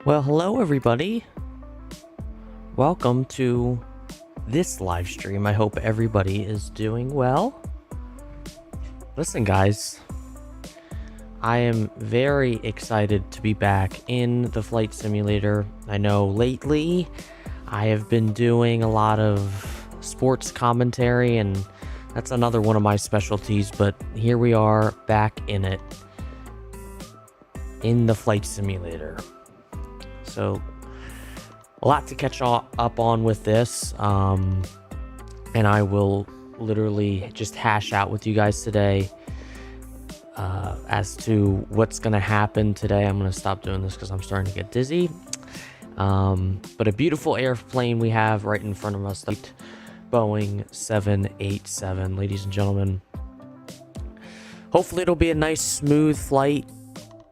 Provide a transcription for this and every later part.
Well, hello everybody. Welcome to this live stream. I hope everybody is doing well. Listen, guys, I am very excited to be back in the flight simulator. I know lately I have been doing a lot of sports commentary, and that's another one of my specialties, but here we are back in it, in the flight simulator. So a lot to catch up on with this, and I will literally just hash out with you guys today as to what's going to happen today. I'm going to stop doing this because I'm starting to get dizzy. But a beautiful airplane we have right in front of us, the Boeing 787, ladies and gentlemen. Hopefully it'll be a nice, smooth flight.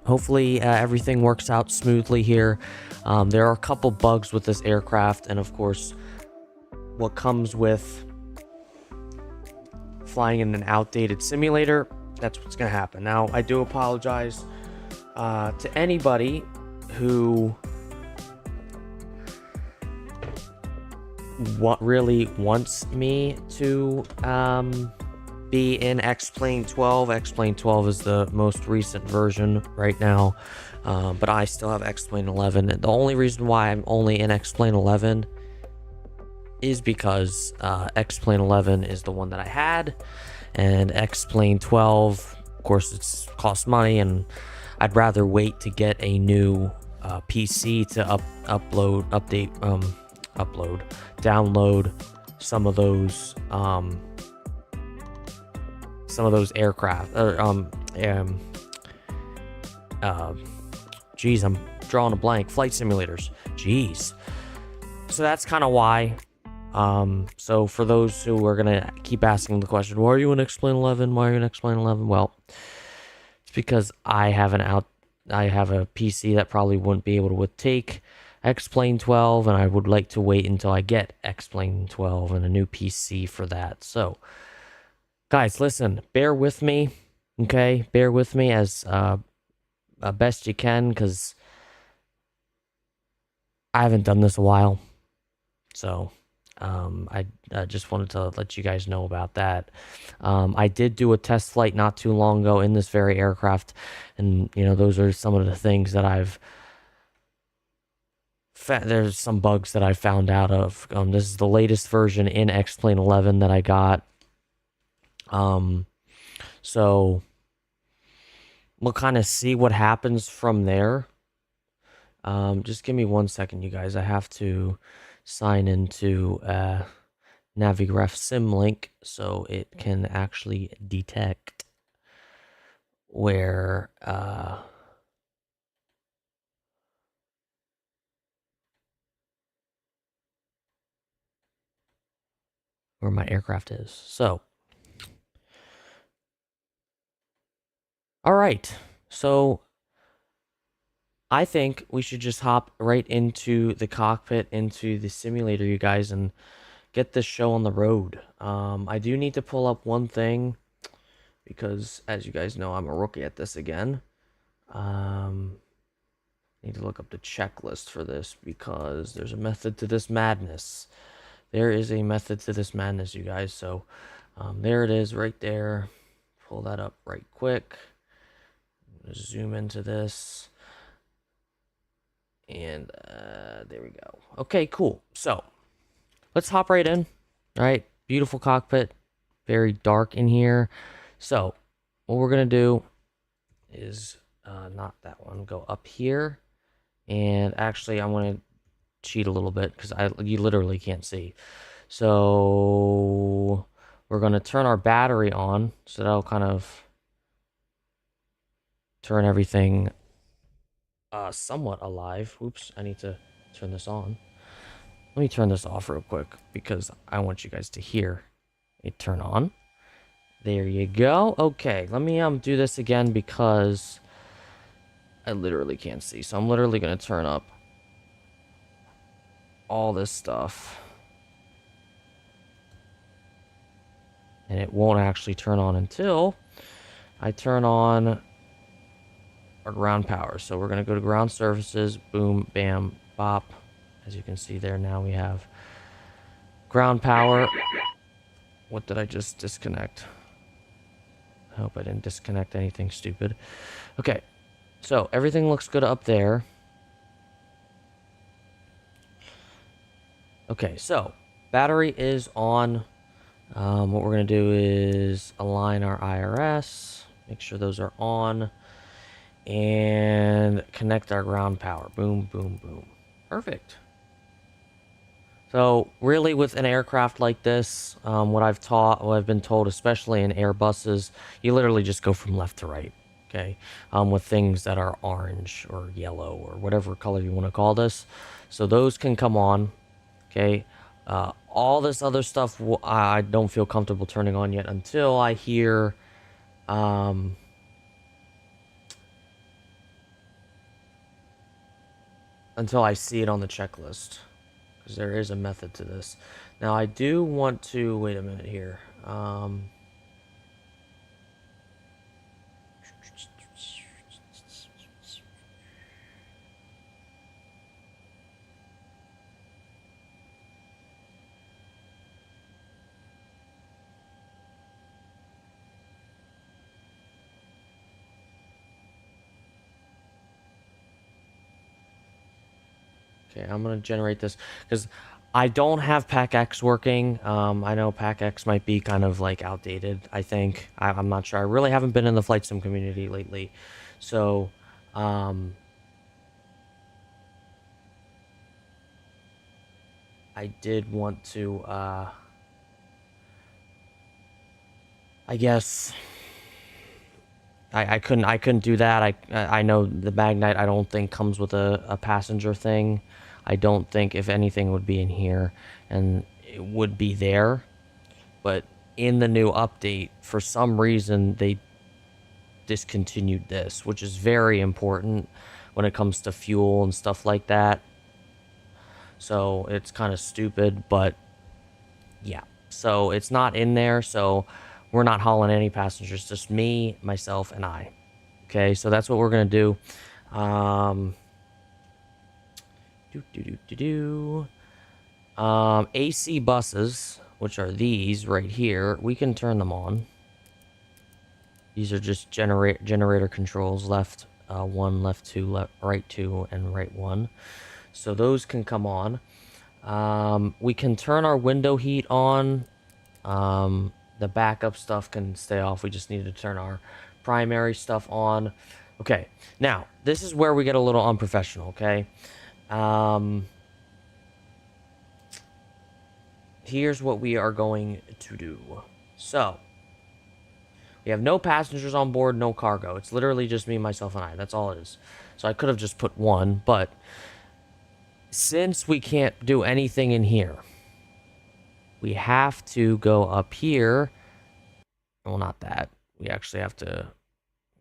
Hopefully everything works out smoothly here. There are a couple bugs with this aircraft, and of course, what comes with flying in an outdated simulator, that's what's going to happen. Now, I do apologize to anybody who really wants me to be in X-Plane 12. X-Plane 12 is the most recent version right now, but I still have X-Plane 11. The only reason why I'm only in X-Plane 11 is because X-Plane 11 is the one that I had, and X-Plane 12, of course, it's cost money, and I'd rather wait to get a new PC to download some of those aircraft. Geez, I'm drawing a blank. Flight simulators. Jeez. So that's kind of why. So for those who are gonna keep asking the question, why are you in X-Plane 11? Why are you in X-Plane 11? Well, it's because I have a PC that probably wouldn't be able to take X-Plane 12, and I would like to wait until I get X-Plane 12 and a new PC for that. So, guys, listen, bear with me, okay? Bear with me as best you can, because I haven't done this a while. So, I just wanted to let you guys know about that. I did do a test flight not too long ago in this very aircraft, and, you know, those are some of the things that there's some bugs that I found out of. This is the latest version in X-Plane 11 that I got. So we'll kind of see what happens from there. Just give me 1 second, you guys. I have to sign into Navigraph Symlink so it can actually detect where my aircraft is. So, all right. So I think we should just hop right into the cockpit, into the simulator, you guys, and get this show on the road. I do need to pull up one thing, because as you guys know, I'm a rookie at this again. Need to look up the checklist for this, because there's a method to this madness. There is a method to this madness, you guys. So there it is right there. Pull that up right quick. Zoom into this. And there we go. Okay, cool. So let's hop right in. All right, beautiful cockpit. Very dark in here. So what we're going to do is not that one. Go up here. And actually, I'm going to cheat a little bit because you literally can't see. So we're going to turn our battery on. So that'll kind of turn everything somewhat alive. Oops, I need to turn this on. Let me turn this off real quick because I want you guys to hear it turn on. There you go. Okay, let me do this again because I literally can't see. So I'm literally going to turn up all this stuff. And it won't actually turn on until I turn on our ground power. So we're going to go to ground surfaces, boom, bam, bop. As you can see there, now we have ground power. What did I just disconnect? I hope I didn't disconnect anything stupid. Okay, so everything looks good up there. Okay, so battery is on. What we're going to do is align our IRS, make sure those are on, and connect our ground power. Boom, boom, boom. Perfect. So really with an aircraft like this, what I've been told, especially in Airbuses, you literally just go from left to right. Okay. With things that are orange or yellow or whatever color you want to call this. So those can come on. Okay. All this other stuff I don't feel comfortable turning on yet until I hear until I see it on the checklist, because there is a method to this. Now I do want to wait a minute here. Okay, I'm gonna generate this because I don't have PAC-X working. I know PAC-X might be kind of like outdated. I think I'm not sure. I really haven't been in the flight sim community lately, so I did want to. I guess I couldn't do that. I know the Magknight I don't think comes with a passenger thing. I don't think, if anything, would be in here, and it would be there. But in the new update, for some reason, they discontinued this, which is very important when it comes to fuel and stuff like that. So it's kind of stupid, but yeah. So it's not in there, so we're not hauling any passengers, just me, myself, and I. Okay, so that's what we're gonna do. AC buses, which are these right here, we can turn them on. These are just generator controls, left 1, left 2, right 2, and right 1. So those can come on. We can turn our window heat on. The backup stuff can stay off. We just need to turn our primary stuff on. Okay, now this is where we get a little unprofessional. Okay, here's what we are going to do. So we have no passengers on board, no cargo. It's literally just me, myself, and I. That's all it is. So I could have just put 1, but since we can't do anything in here, we have to go up here. Well, not that. We actually have to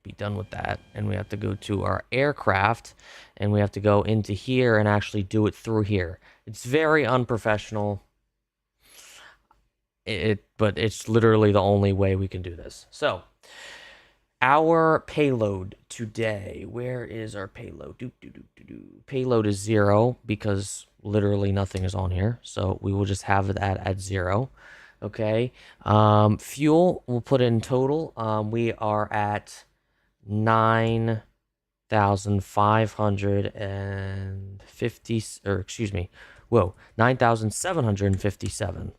be done with that. And we have to go to our aircraft. And we have to go into here and actually do it through here. It's very unprofessional. But it's literally the only way we can do this. So, our payload today. Where is our payload? Payload is 0 because literally nothing is on here. So we will just have that at 0. Okay. Fuel, we'll put in total. We are at 9,550, or excuse me. Whoa, 9,757.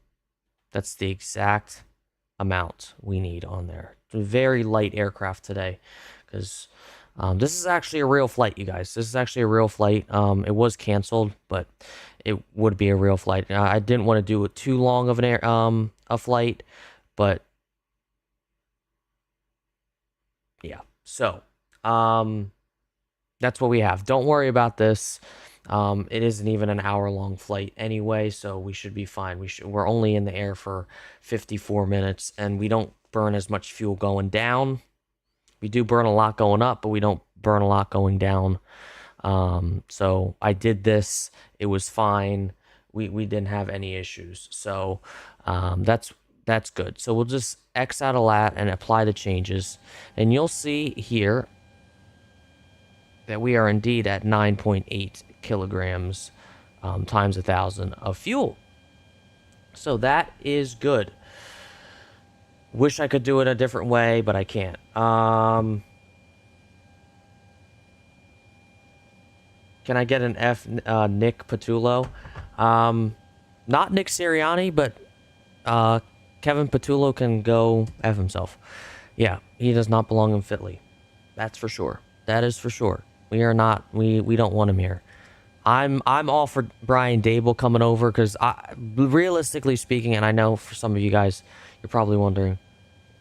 That's the exact amount we need on there. It's a very light aircraft today, because this is actually a real flight, you guys. This is actually a real flight. It was canceled, but it would be a real flight. I didn't want to do it too long of a flight, but yeah. So that's what we have. Don't worry about this. It isn't even an hour-long flight anyway, so we should be fine. We're only in the air for 54 minutes, and we don't burn as much fuel going down. We do burn a lot going up, but we don't burn a lot going down. So I did this. It was fine. We didn't have any issues. So that's good. So we'll just X out of that and apply the changes. And you'll see here, that we are indeed at 9.8 kilograms times 1,000 of fuel. So that is good. Wish I could do it a different way, but I can't. Can I get an F, Nick Patullo? Not Nick Sirianni, but Kevin Patullo can go F himself. Yeah, he does not belong in Fitly. That's for sure. That is for sure. We are not. We don't want him here. I'm all for Brian Dable coming over because realistically speaking, and I know for some of you guys, you're probably wondering,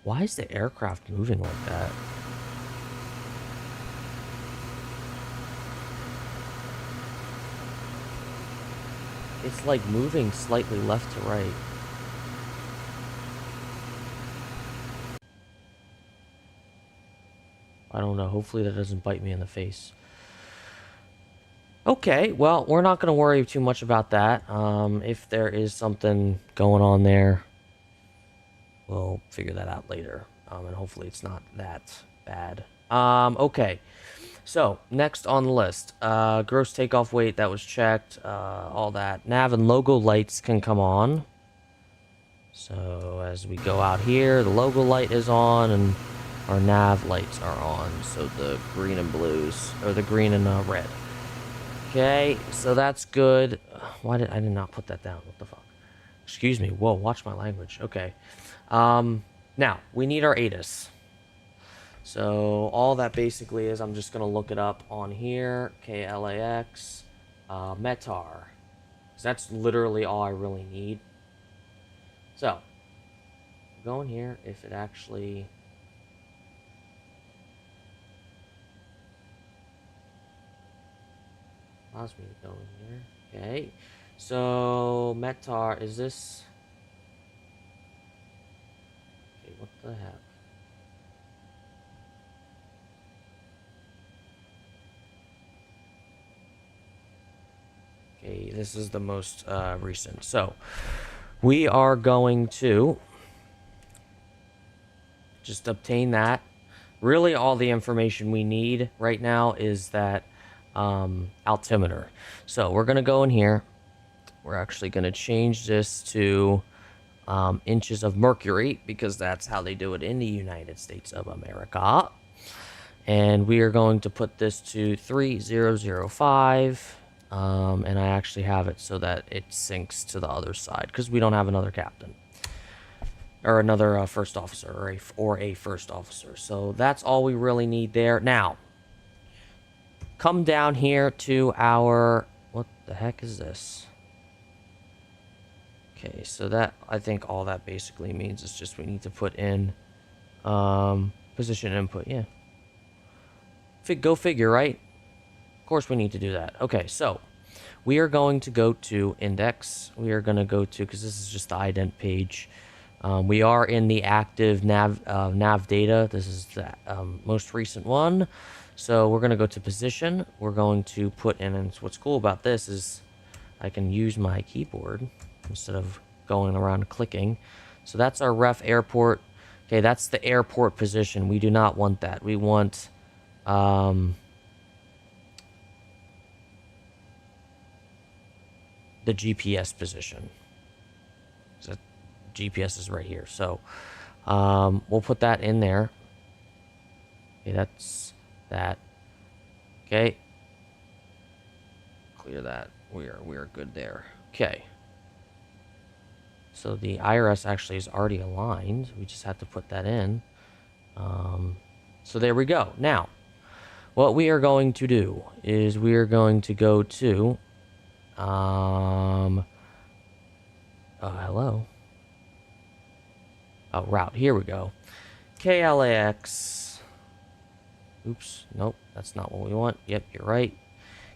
why is the aircraft moving like that? It's like moving slightly left to right. I don't know. Hopefully that doesn't bite me in the face. Okay, well, we're not going to worry too much about that. If there is something going on there, we'll figure that out later. And hopefully it's not that bad. Okay. So, next on the list. Gross takeoff weight, that was checked. All that. Nav and logo lights can come on. So, as we go out here, the logo light is on, and our nav lights are on. So, the green and blues, or the green and red. Okay, so that's good. Why did I not put that down? What the fuck? Excuse me. Whoa, watch my language. Okay. Now, we need our ATIS. So, all that basically is, I'm just going to look it up on here. KLAX, METAR. That's literally all I really need. So, go in here, if it actually... allows me to go in here. Okay. So, METAR, is this... okay, what the heck? Okay, this is the most recent. So, we are going to just obtain that. Really, all the information we need right now is that altimeter. So, we're going to go in here. We're actually going to change this to inches of mercury because that's how they do it in the United States of America. And we are going to put this to 3005. And I actually have it so that it syncs to the other side because we don't have another captain or another first officer or a first officer. So that's all we really need there. Now, come down here to our, what the heck is this? Okay, so that, I think all that basically means is just we need to put in position input. Yeah. Go figure, right? Of course we need to do that. Okay, so we are going to go to index. We are going to go to, because this is just the ident page. We are in the active nav data. This is the most recent one. So we're going to go to position. We're going to put in, and what's cool about this is I can use my keyboard instead of going around clicking. So that's our ref airport. Okay, that's the airport position. We do not want that. We want the GPS position. So GPS is right here. So we'll put that in there. Okay, that's that. Okay. Clear that. We are good there. Okay. So the IRS actually is already aligned. We just have to put that in. So there we go. Now, what we are going to do is we are going to go to hello. Oh, route. Here we go. KLAX. Oops. Nope. That's not what we want. Yep, you're right.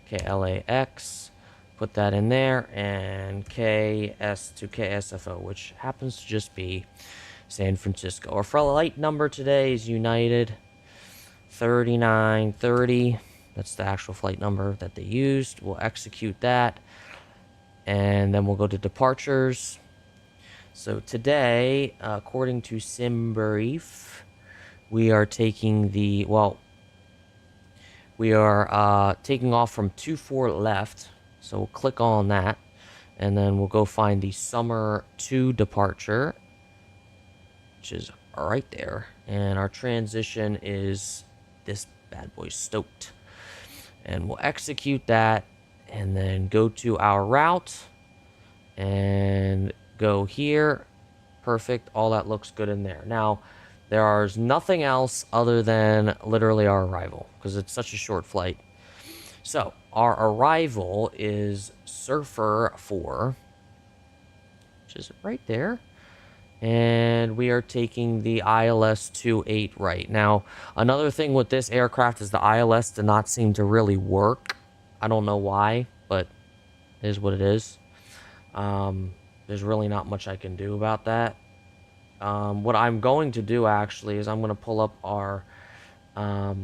KLAX. Put that in there. And KS to KSFO, which happens to just be San Francisco. Our flight number today is United 3930. That's the actual flight number that they used. We'll execute that. And then we'll go to departures. So today, according to SimBrief, we are taking the, well, We are taking off from 24 left. So we'll click on that. And then we'll go find the summer 2 departure, which is right there. And our transition is this bad boy, stoked. And we'll execute that and then go to our route and go here. Perfect. All that looks good in there. Now, there's nothing else other than literally our arrival because it's such a short flight. So, our arrival is Surfer 4, which is right there. And we are taking the ILS 28 right. Now, another thing with this aircraft is the ILS did not seem to really work. I don't know why, but it is what it is. There's really not much I can do about that. What I'm going to do, actually, is I'm going to pull up our... I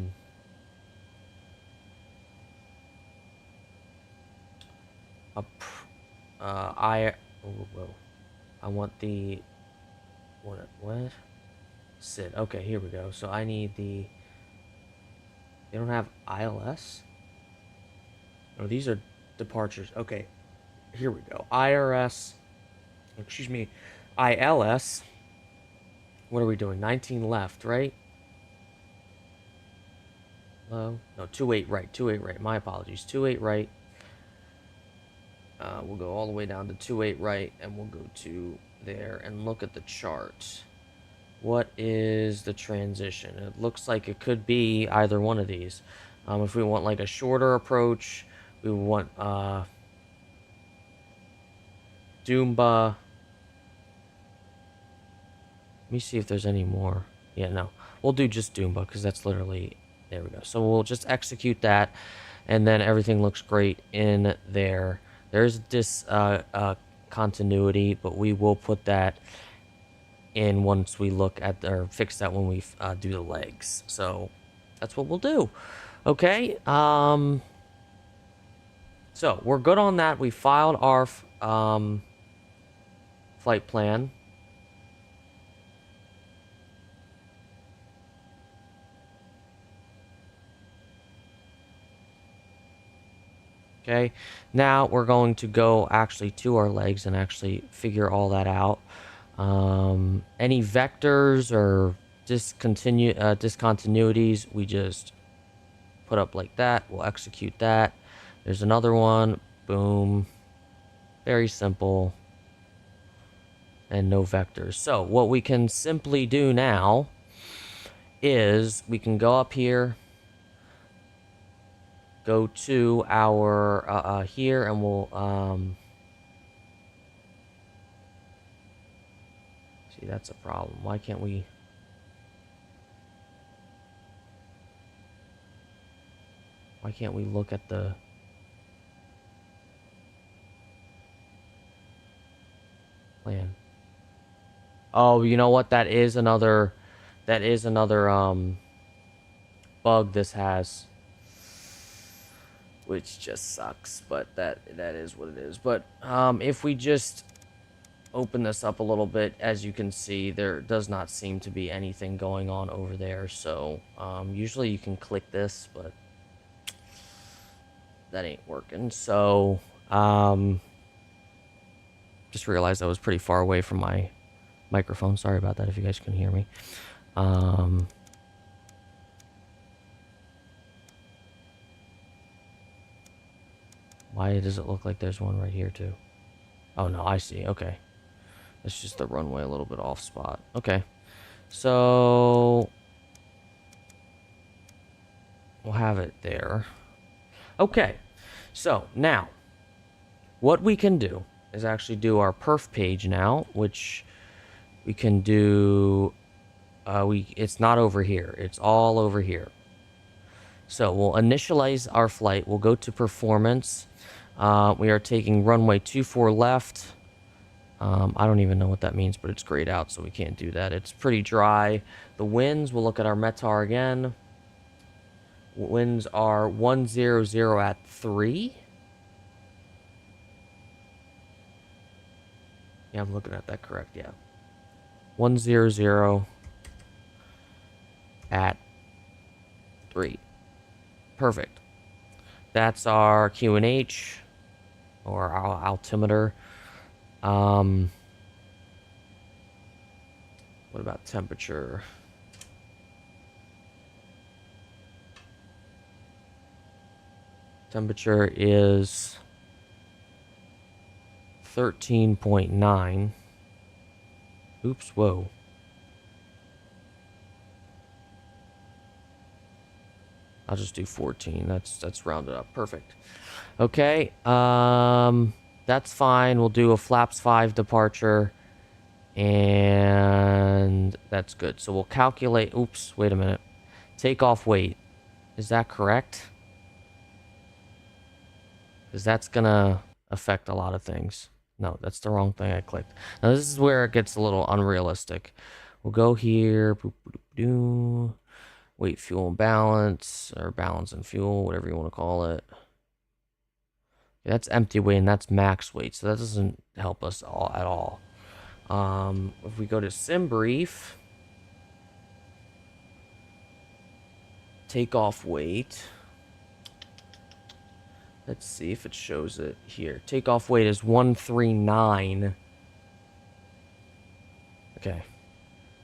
want the... What? Sit. Okay, here we go. So I need the... They don't have ILS? Oh, these are departures. Okay, here we go. IRS... Excuse me. ILS. What are we doing? 19 left, right? Hello? No, 28 right. 28 right. My apologies. 28 right. We'll go all the way down to 28 right, and we'll go to there and look at the chart. What is the transition? It looks like it could be either one of these. If we want like a shorter approach, we want Doomba. Let me see if there's any more. Yeah, no. We'll do just Doomba because that's literally... There we go. So we'll just execute that, and then everything looks great in there. There's this continuity, but we will put that in once we look at or fix that when we do the legs. So that's what we'll do. Okay. So we're good on that. We filed our flight plan. Okay, now we're going to go actually to our legs and actually figure all that out. Any vectors or discontinuities, we just put up like that. We'll execute that. There's another one. Boom. Very simple. And no vectors. So what we can simply do now is we can go up here, go to our here, and we'll see, that's a problem. Why can't we look at the plan? Oh, you know what? That is another bug this has, which just sucks, but that is what it is. But if we just open this up a little bit, as you can see, there does not seem to be anything going on over there. So usually you can click this, but that ain't working. So just realized I was pretty far away from my microphone. Sorry about that if you guys can hear me. Why does it look like there's one right here too? Oh no, I see. Okay. It's just the runway a little bit off spot. Okay. So we'll have it there. Okay. So now what we can do is actually do our perf page now, which we can do it's not over here. It's all over here. So we'll initialize our flight. We'll go to performance. We are taking runway 24 left. I don't even know what that means, but it's grayed out, so we can't do that. It's pretty dry. The winds, we'll look at our METAR again. Winds are 100 at 3. Yeah, I'm looking at that correct, yeah. 100 at 3. perfect. That's our QNH, or our altimeter. What about temperature? Temperature is 13.9. Oops, whoa. I'll just do 14. That's rounded up. Perfect. Okay. That's fine. We'll do a flaps 5 departure. And that's good. So we'll calculate. Oops, wait a minute. Takeoff weight. Is that correct? Because that's gonna affect a lot of things. No, that's the wrong thing I clicked. Now this is where it gets a little unrealistic. We'll go here. Boop, boop, boop, weight, fuel, and balance, or balance and fuel, whatever you want to call it. That's empty weight and that's max weight, so that doesn't help us at all. If we go to sim brief, takeoff weight. Let's see if it shows it here. Takeoff weight is 139. Okay.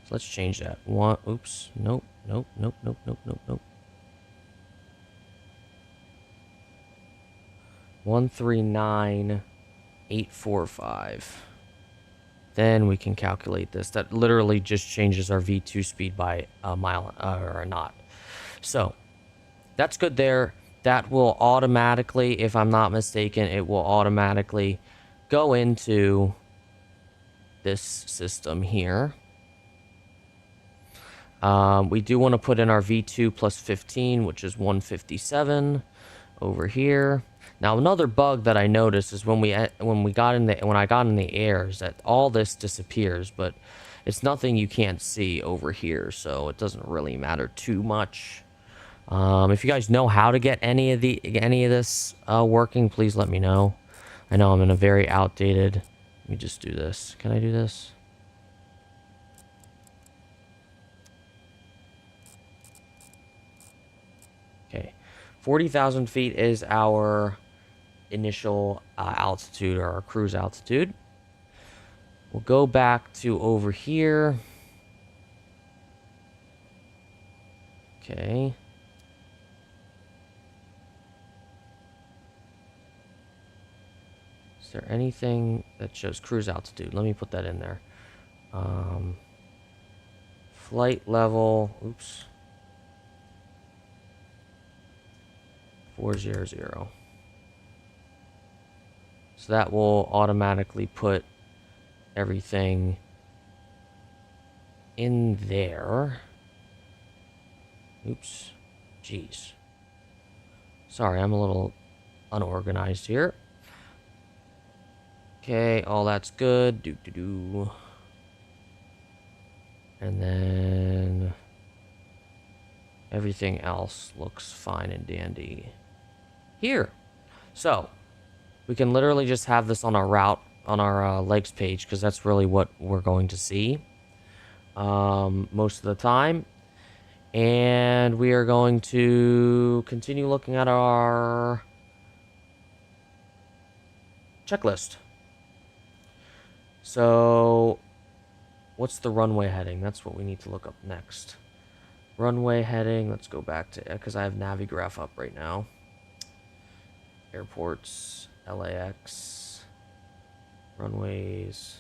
So let's change that. Oops. Nope. 139,845. Then we can calculate this. That literally just changes our V2 speed by a mile or a knot. So that's good there. That will automatically, if I'm not mistaken, it will automatically go into this system here. We do want to put in our V2 plus 15, which is 157 over here. Now another bug that I noticed is when I got in the air is that all this disappears, but it's nothing you can't see over here, so it doesn't really matter too much. If you guys know how to get any of this working, please let me know. I know I'm in a very outdated. Let me just do this. Can I do this? Okay, 40,000 feet is our initial altitude, or our cruise altitude. We'll go back to over here. Okay. Is there anything that shows cruise altitude? Let me put that in there. Flight level. Oops. 400. So that will automatically put everything in there. Oops. Jeez. Sorry, I'm a little unorganized here. Okay, all that's good. And then everything else looks fine and dandy here. So we can literally just have this on our route, on our legs page, because that's really what we're going to see most of the time. And we are going to continue looking at our checklist. So what's the runway heading? That's what we need to look up next. Runway heading, let's go back to, because I have Navigraph up right now. Airports, LAX, runways.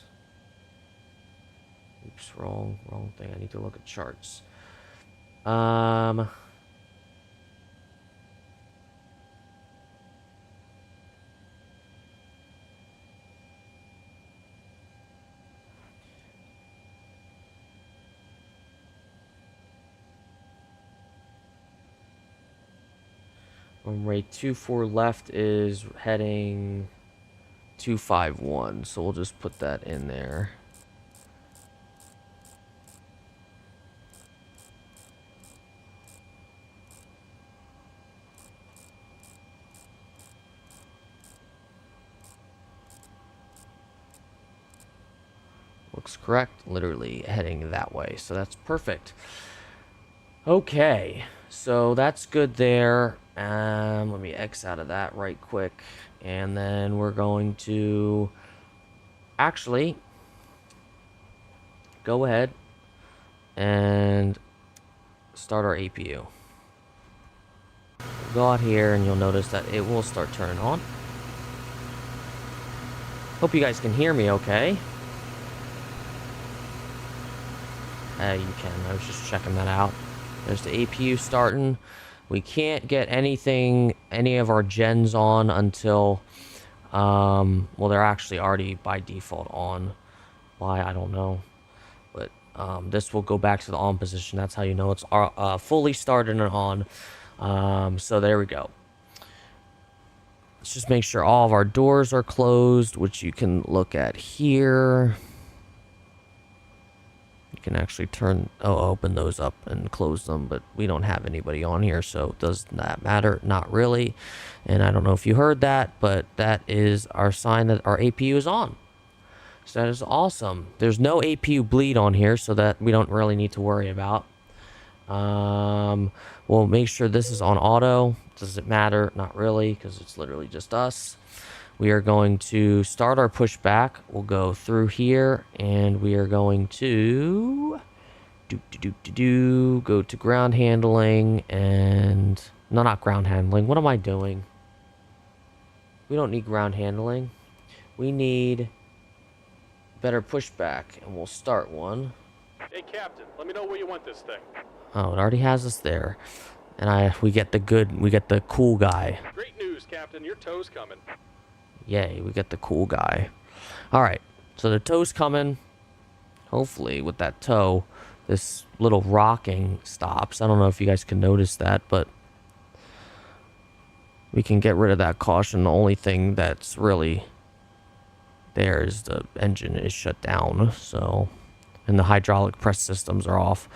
Oops, wrong thing. I need to look at charts. Runway 24 left is heading 251, so we'll just put that in there. Looks correct, literally heading that way, so that's perfect. Okay, so that's good there. Let me X out of that right quick. And then we're going to actually go ahead and start our APU. Go out here and you'll notice that it will start turning on. Hope you guys can hear me okay. You can. I was just checking that out. There's the APU starting. We can't get any of our gens on until, well, they're actually already by default on. Why, I don't know. But this will go back to the on position. That's how you know it's fully started and on. So there we go. Let's just make sure all of our doors are closed, which you can look at here. You can actually open those up and close them, but we don't have anybody on here, so does that matter? Not really. And I don't know if you heard that, but that is our sign that our APU is on. So that is awesome. There's no APU bleed on here, so that we don't really need to worry about. We'll make sure this is on auto. Does it matter? Not really, because it's literally just us. We are going to start our pushback. We'll go through here, and we are going to go to ground handling, and no, not ground handling. What am I doing? We don't need ground handling. We need better pushback, and we'll start one. Hey, Captain, let me know where you want this thing. Oh, it already has us there, and we get the cool guy. Great news, Captain. Your tow's coming. Yay, we get the cool guy. Alright, so the tow's coming. Hopefully, with that tow, this little rocking stops. I don't know if you guys can notice that, but we can get rid of that caution. The only thing that's really there is the engine is shut down, so, and the hydraulic press systems are off.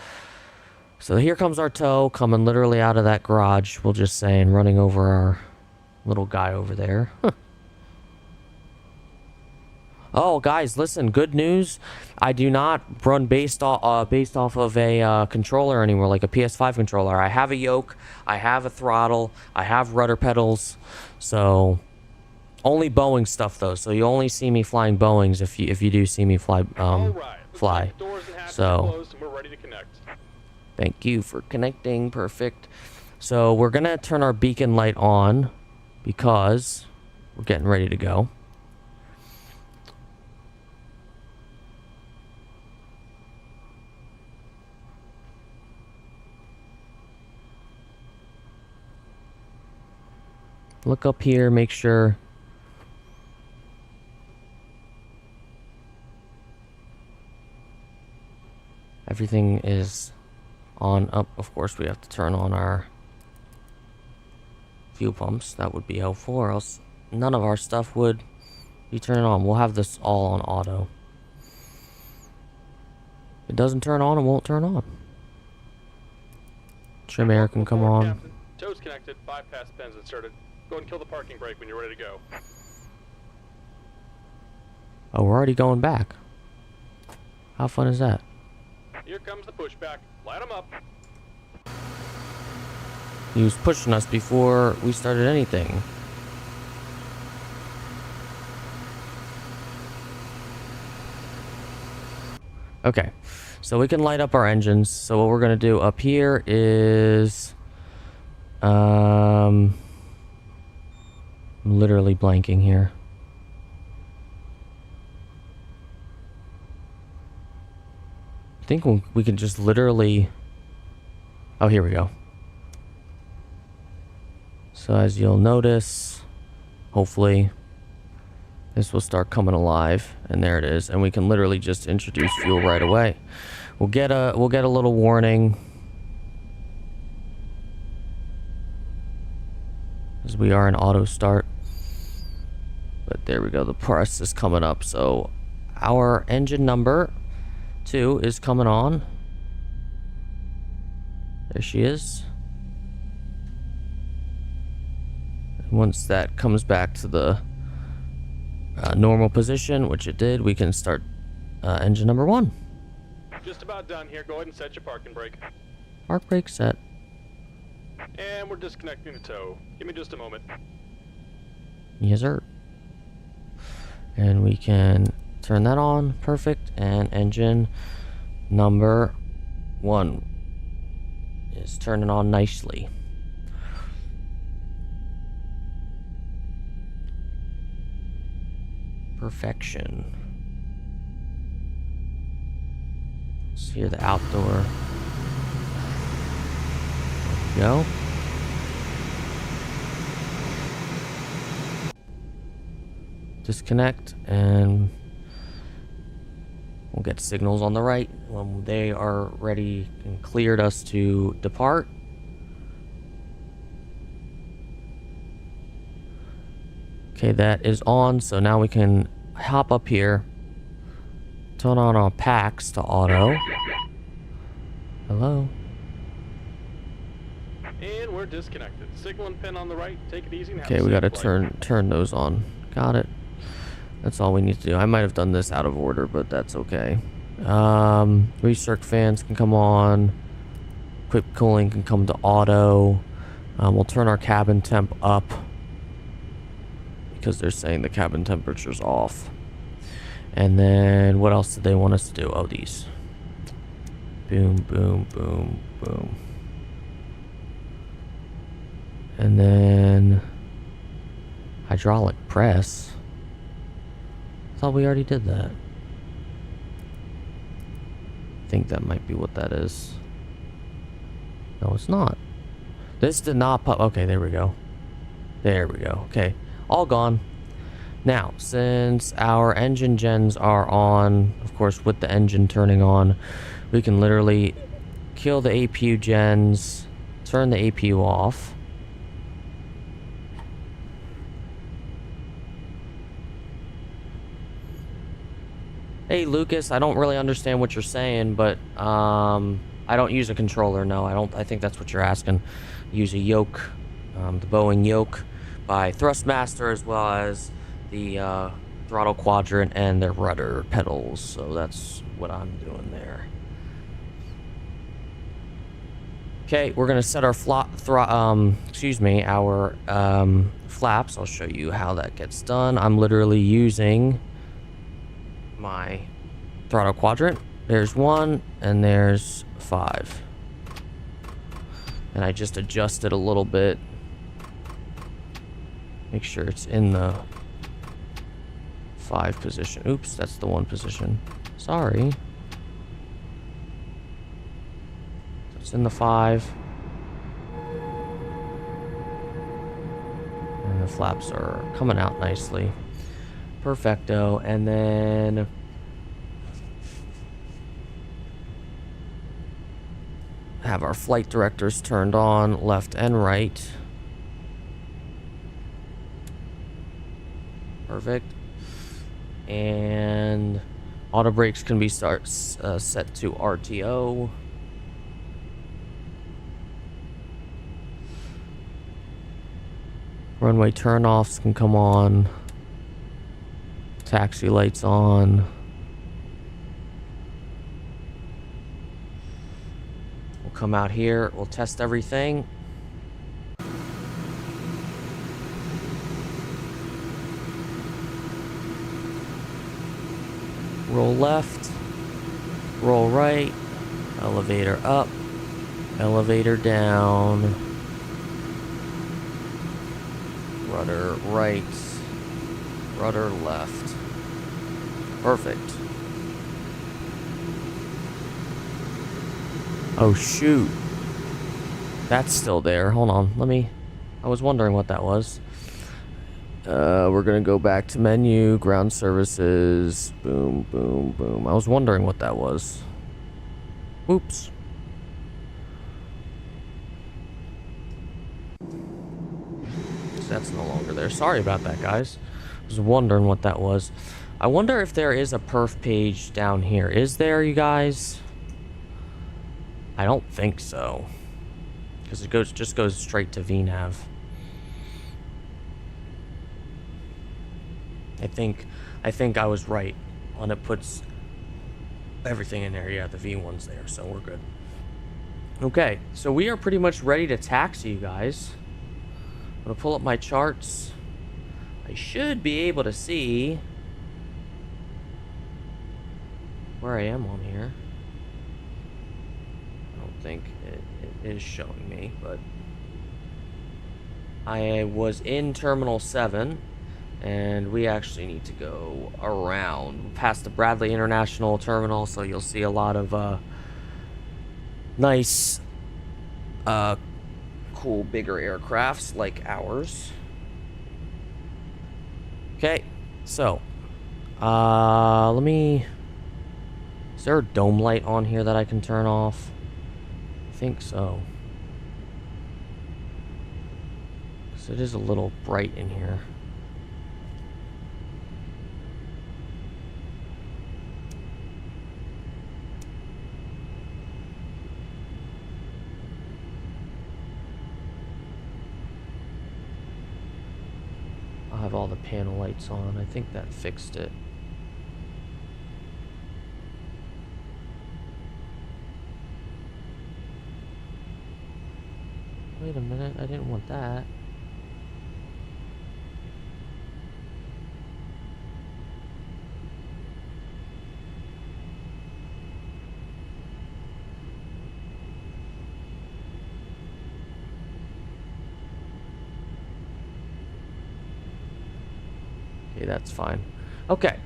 So here comes our tow, coming literally out of that garage, we'll just say, and running over our little guy over there. Oh, guys, listen, good news. I do not run based off of a controller anymore, like a PS5 controller. I have a yoke, I have a throttle, I have rudder pedals, so only Boeing stuff though. So you only see me flying Boeings if you do see me fly fly. So we're ready to connect. Thank you for connecting. Perfect. So we're gonna turn our beacon light on because we're getting ready to go. Look up here, make sure everything is on up. Of course, we have to turn on our fuel pumps. That would be helpful, or else none of our stuff would be turning on. We'll have this all on auto. If it doesn't turn on, it won't turn on. Trim air can come on. Captain. Tow's connected, bypass pins inserted. Go ahead and kill the parking brake when you're ready to go. Oh, we're already going back. How fun is that? Here comes the pushback. Light them up. He was pushing us before we started anything. Okay, so we can light up our engines. So what we're gonna do up here is, I'm literally blanking here. I think we can just literally, oh, here we go. So as you'll notice, hopefully this will start coming alive, and there it is, and we can literally just introduce fuel right away. We'll get a little warning as we are in auto start. But there we go, the press is coming up. So our engine number 2 is coming on. There she is. And once that comes back to the normal position, which it did, we can start engine number 1. Just about done here. Go ahead and set your parking brake. Park brake set. And we're disconnecting the tow. Give me just a moment. Yes, sir. And we can turn that on. Perfect. And engine number 1 is turning on nicely. Perfection. Let's hear the outdoor. There we go. Disconnect, and we'll get signals on the right when they are ready and cleared us to depart. Okay, that is on, so now we can hop up here, turn on our packs to auto. Hello. And we're disconnected. Signaling pin on the right. Take it easy. Okay, we gotta turn those on. Got it. That's all we need to do. I might have done this out of order, but that's okay. Recirc fans can come on. Quick cooling can come to auto. We'll turn our cabin temp up because they're saying the cabin temperature's off. And then what else did they want us to do? Oh, these. Boom, boom, boom, boom. And then hydraulic press. I thought we already did that. I think that might be what that is. No, it's not. This did not pop. Okay, there we go. There we go. Okay, all gone. Now, since our engine gens are on, of course, with the engine turning on, we can literally kill the APU gens, turn the APU off. Hey, Lucas, I don't really understand what you're saying, but I don't use a controller. No, I don't. I think that's what you're asking. Use a yoke, the Boeing yoke by Thrustmaster, as well as the throttle quadrant and their rudder pedals. So that's what I'm doing there. Okay, we're gonna set our our flaps. I'll show you how that gets done. I'm literally using my throttle quadrant. There's 1 and there's 5, and I just adjust it a little bit, make sure it's in the 5 position. Oops, that's the 1 position, sorry. So it's in the 5, and the flaps are coming out nicely. Perfecto. And then have our flight directors turned on left and right. Perfect. And auto brakes can be set to RTO. Runway turnoffs can come on. Taxi lights on. We'll come out here. We'll test everything. Roll left. Roll right. Elevator up. Elevator down. Rudder right. Rudder left. Perfect. Oh shoot. That's still there. Hold on. I was wondering what that was. We're gonna go back to menu, ground services. Boom, boom, boom. I was wondering what that was. Oops. That's no longer there. Sorry about that, guys. I was wondering what that was. I wonder if there is a perf page down here. Is there, you guys? I don't think so, because it just goes straight to VNav. I think I was right when it puts everything in there. Yeah, the V1's there, so we're good. Okay, so we are pretty much ready to taxi, you guys. I'm gonna pull up my charts. I should be able to see where I am on here. I don't think it is showing me, but I was in Terminal 7, and we actually need to go around past the Bradley International Terminal, so you'll see a lot of nice, cool, bigger aircrafts like ours. Okay, so, let me... Is there a dome light on here that I can turn off? I think so. Because it is a little bright in here. I'll have all the panel lights on. I think that fixed it. Wait a minute, I didn't want that. Okay, that's fine. Okay,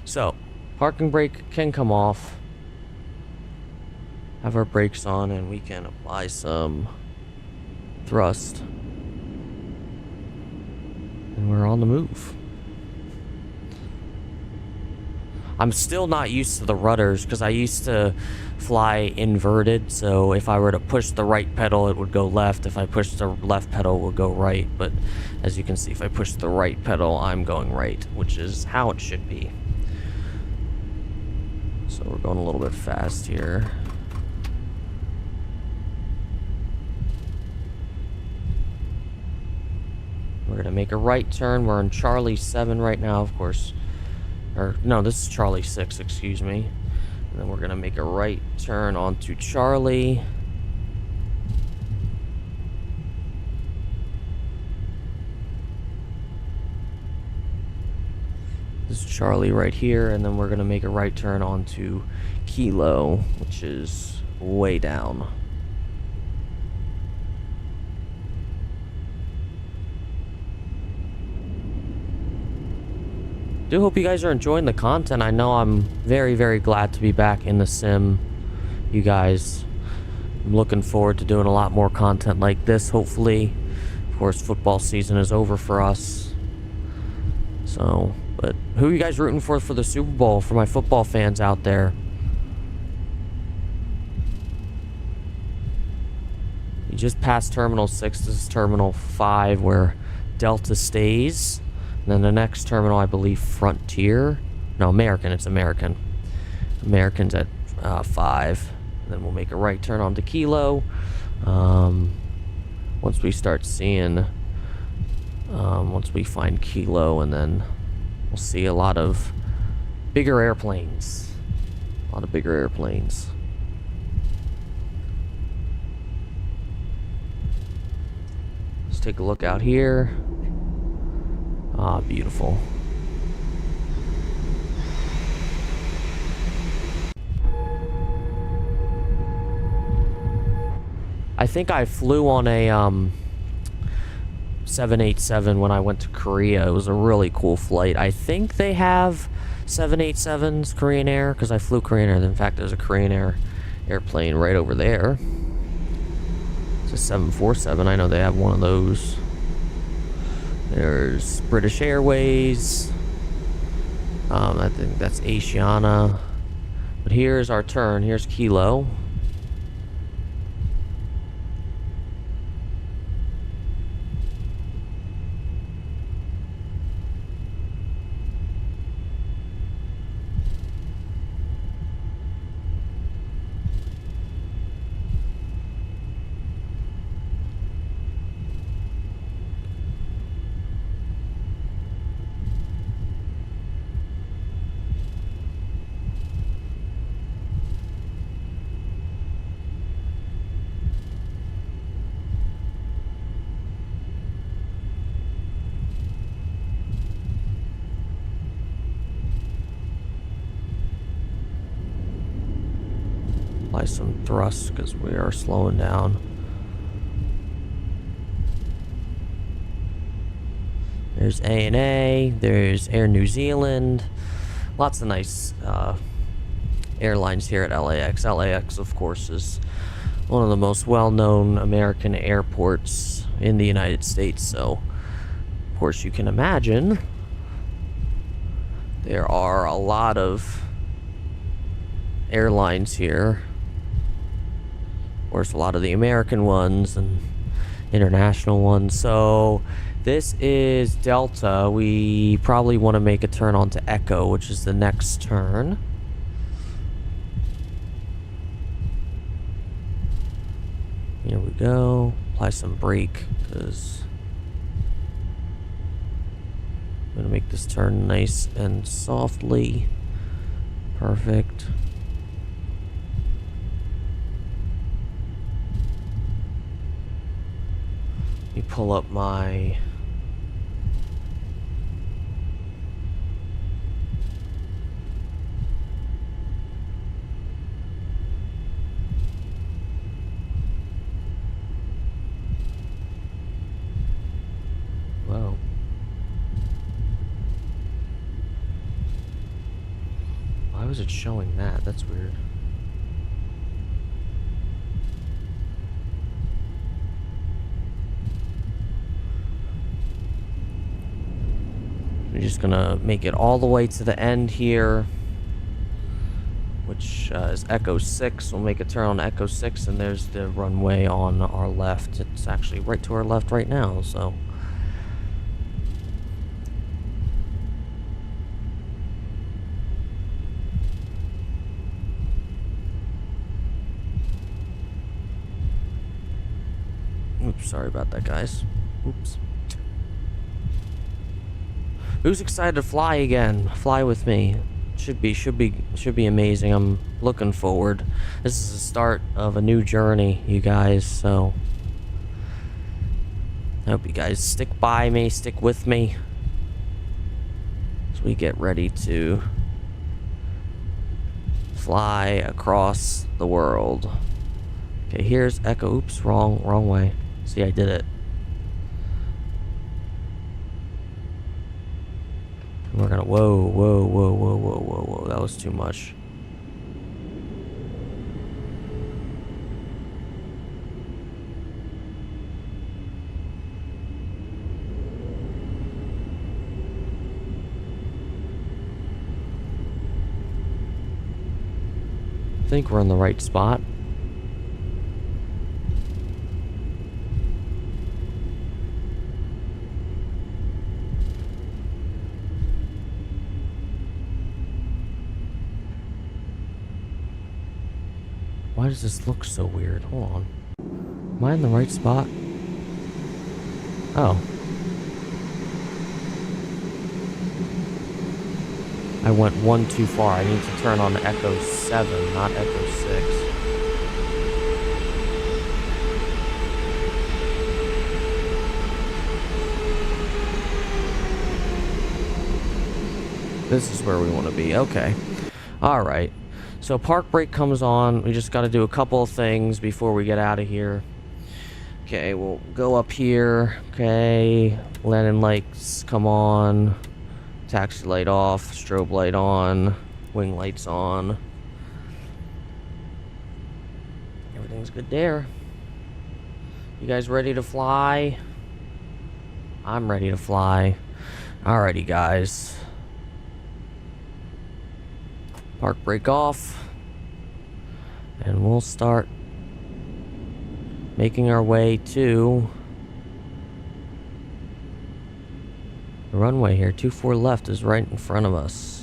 so parking brake can come off. Have our brakes on, and we can apply some thrust. And we're on the move. I'm still not used to the rudders because I used to fly inverted, so if I were to push the right pedal it would go left, if I push the left pedal it would go right, but as you can see, if I push the right pedal I'm going right, which is how it should be. So we're going a little bit fast here. We're gonna make a right turn. We're in Charlie 7 right now, of course. Or, no, this is Charlie 6, excuse me. And then we're gonna make a right turn onto Charlie. This is Charlie right here, and then we're gonna make a right turn onto Kilo, which is way down. Do hope you guys are enjoying the content. I know I'm very, very glad to be back in the sim, you guys. I'm looking forward to doing a lot more content like this, hopefully. Of course, football season is over for us. So, but who are you guys rooting for the Super Bowl, for my football fans out there? You just passed Terminal 6. This is Terminal 5 where Delta stays. And then the next terminal, I believe, Frontier. No, American. It's American. American's at 5. And then we'll make a right turn onto Kilo. Once we start seeing... once we find Kilo, and then we'll see a lot of bigger airplanes. A lot of bigger airplanes. Let's take a look out here. Ah, beautiful. I think I flew on a 787 when I went to Korea. It was a really cool flight. I think they have 787s, Korean Air, because I flew Korean Air. In fact, there's a Korean Air airplane right over there. It's a 747. I know they have one of those. There's British Airways. I think that's Asiana. But here's our turn. Here's Kilo. Apply some thrust because we are slowing down. There's ANA, there's Air New Zealand. Lots of nice airlines here at LAX. LAX, of course, is one of the most well-known American airports in the United States, so of course you can imagine there are a lot of airlines here. Of course, a lot of the American ones and international ones. So this is Delta. We probably want to make a turn onto Echo, which is the next turn. Here we go. Apply some brake because I'm going to make this turn nice and softly. Perfect. Let me pull up my whoa. Why was it showing that? That's weird. We're just gonna make it all the way to the end here, which is Echo 6. We'll make a turn on Echo 6, and there's the runway on our left. It's actually right to our left right now, so. Oops, sorry about that, guys. Oops. Who's excited to fly again? Fly with me. Should be amazing. I'm looking forward. This is the start of a new journey, you guys, so I hope you guys stick by me, stick with me as we get ready to fly across the world. Okay, here's Echo. Oops, wrong way. See, I did it. We're gonna, whoa, that was too much. I think we're in the right spot. Why does this look so weird? Hold on. Am I in the right spot? Oh. I went one too far. I need to turn on Echo 7, not Echo 6. This is where we want to be. Okay. Alright. So park brake comes on. We just got to do a couple of things before we get out of here. Okay, we'll go up here. Okay, landing lights come on. Taxi light off. Strobe light on. Wing lights on. Everything's good there. You guys ready to fly? I'm ready to fly. Alrighty, guys. Park brake off, and we'll start making our way to the runway here. 24 left is right in front of us.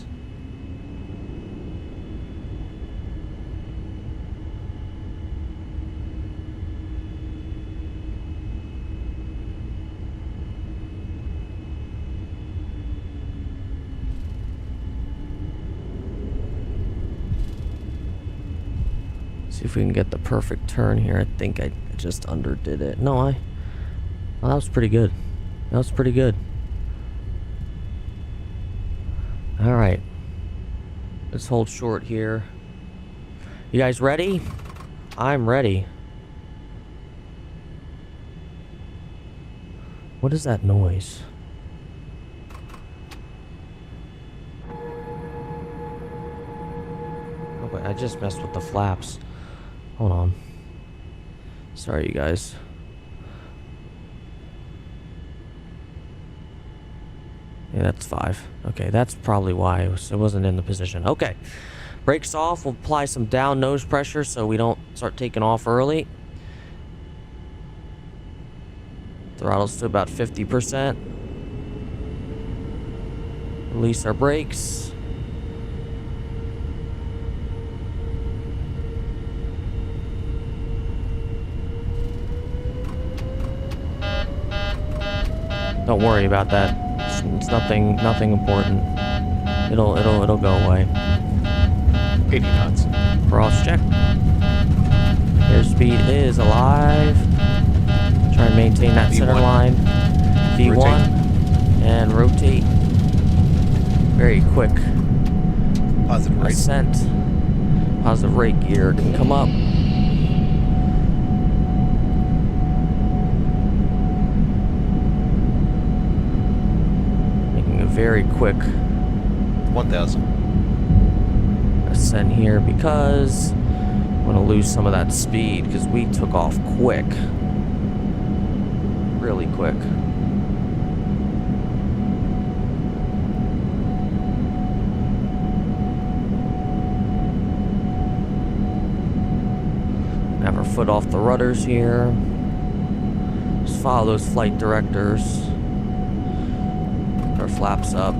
See if we can get the perfect turn here. I think I just underdid it. No, oh, that was pretty good. That was pretty good. Alright. Let's hold short here. You guys ready? I'm ready. What is that noise? Oh, wait, I just messed with the flaps. Hold on. Sorry, you guys. Yeah, that's 5. Okay, that's probably why it wasn't in the position. Okay. Brakes off. We'll apply some down nose pressure so we don't start taking off early. Throttle's to about 50%. Release our brakes. Don't worry about that. It's nothing important. It'll go away. 80 knots. Cross check. Airspeed is alive. Try and maintain that center V1. line. V1. Rotate. And rotate. Very quick. Positive rate. Ascent. Positive rate gear can come up. Making a very quick 1,000. ascent here because I'm going to lose some of that speed because we took off quick. Really quick. Have our foot off the rudders here. Just follow those flight directors. Our flaps up.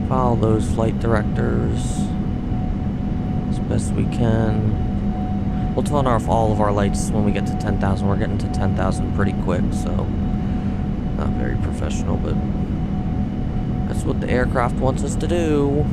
Follow those flight directors as best we can. We'll turn off all of our lights when we get to 10,000. We're getting to 10,000 pretty quick, so not very professional, but that's what the aircraft wants us to do.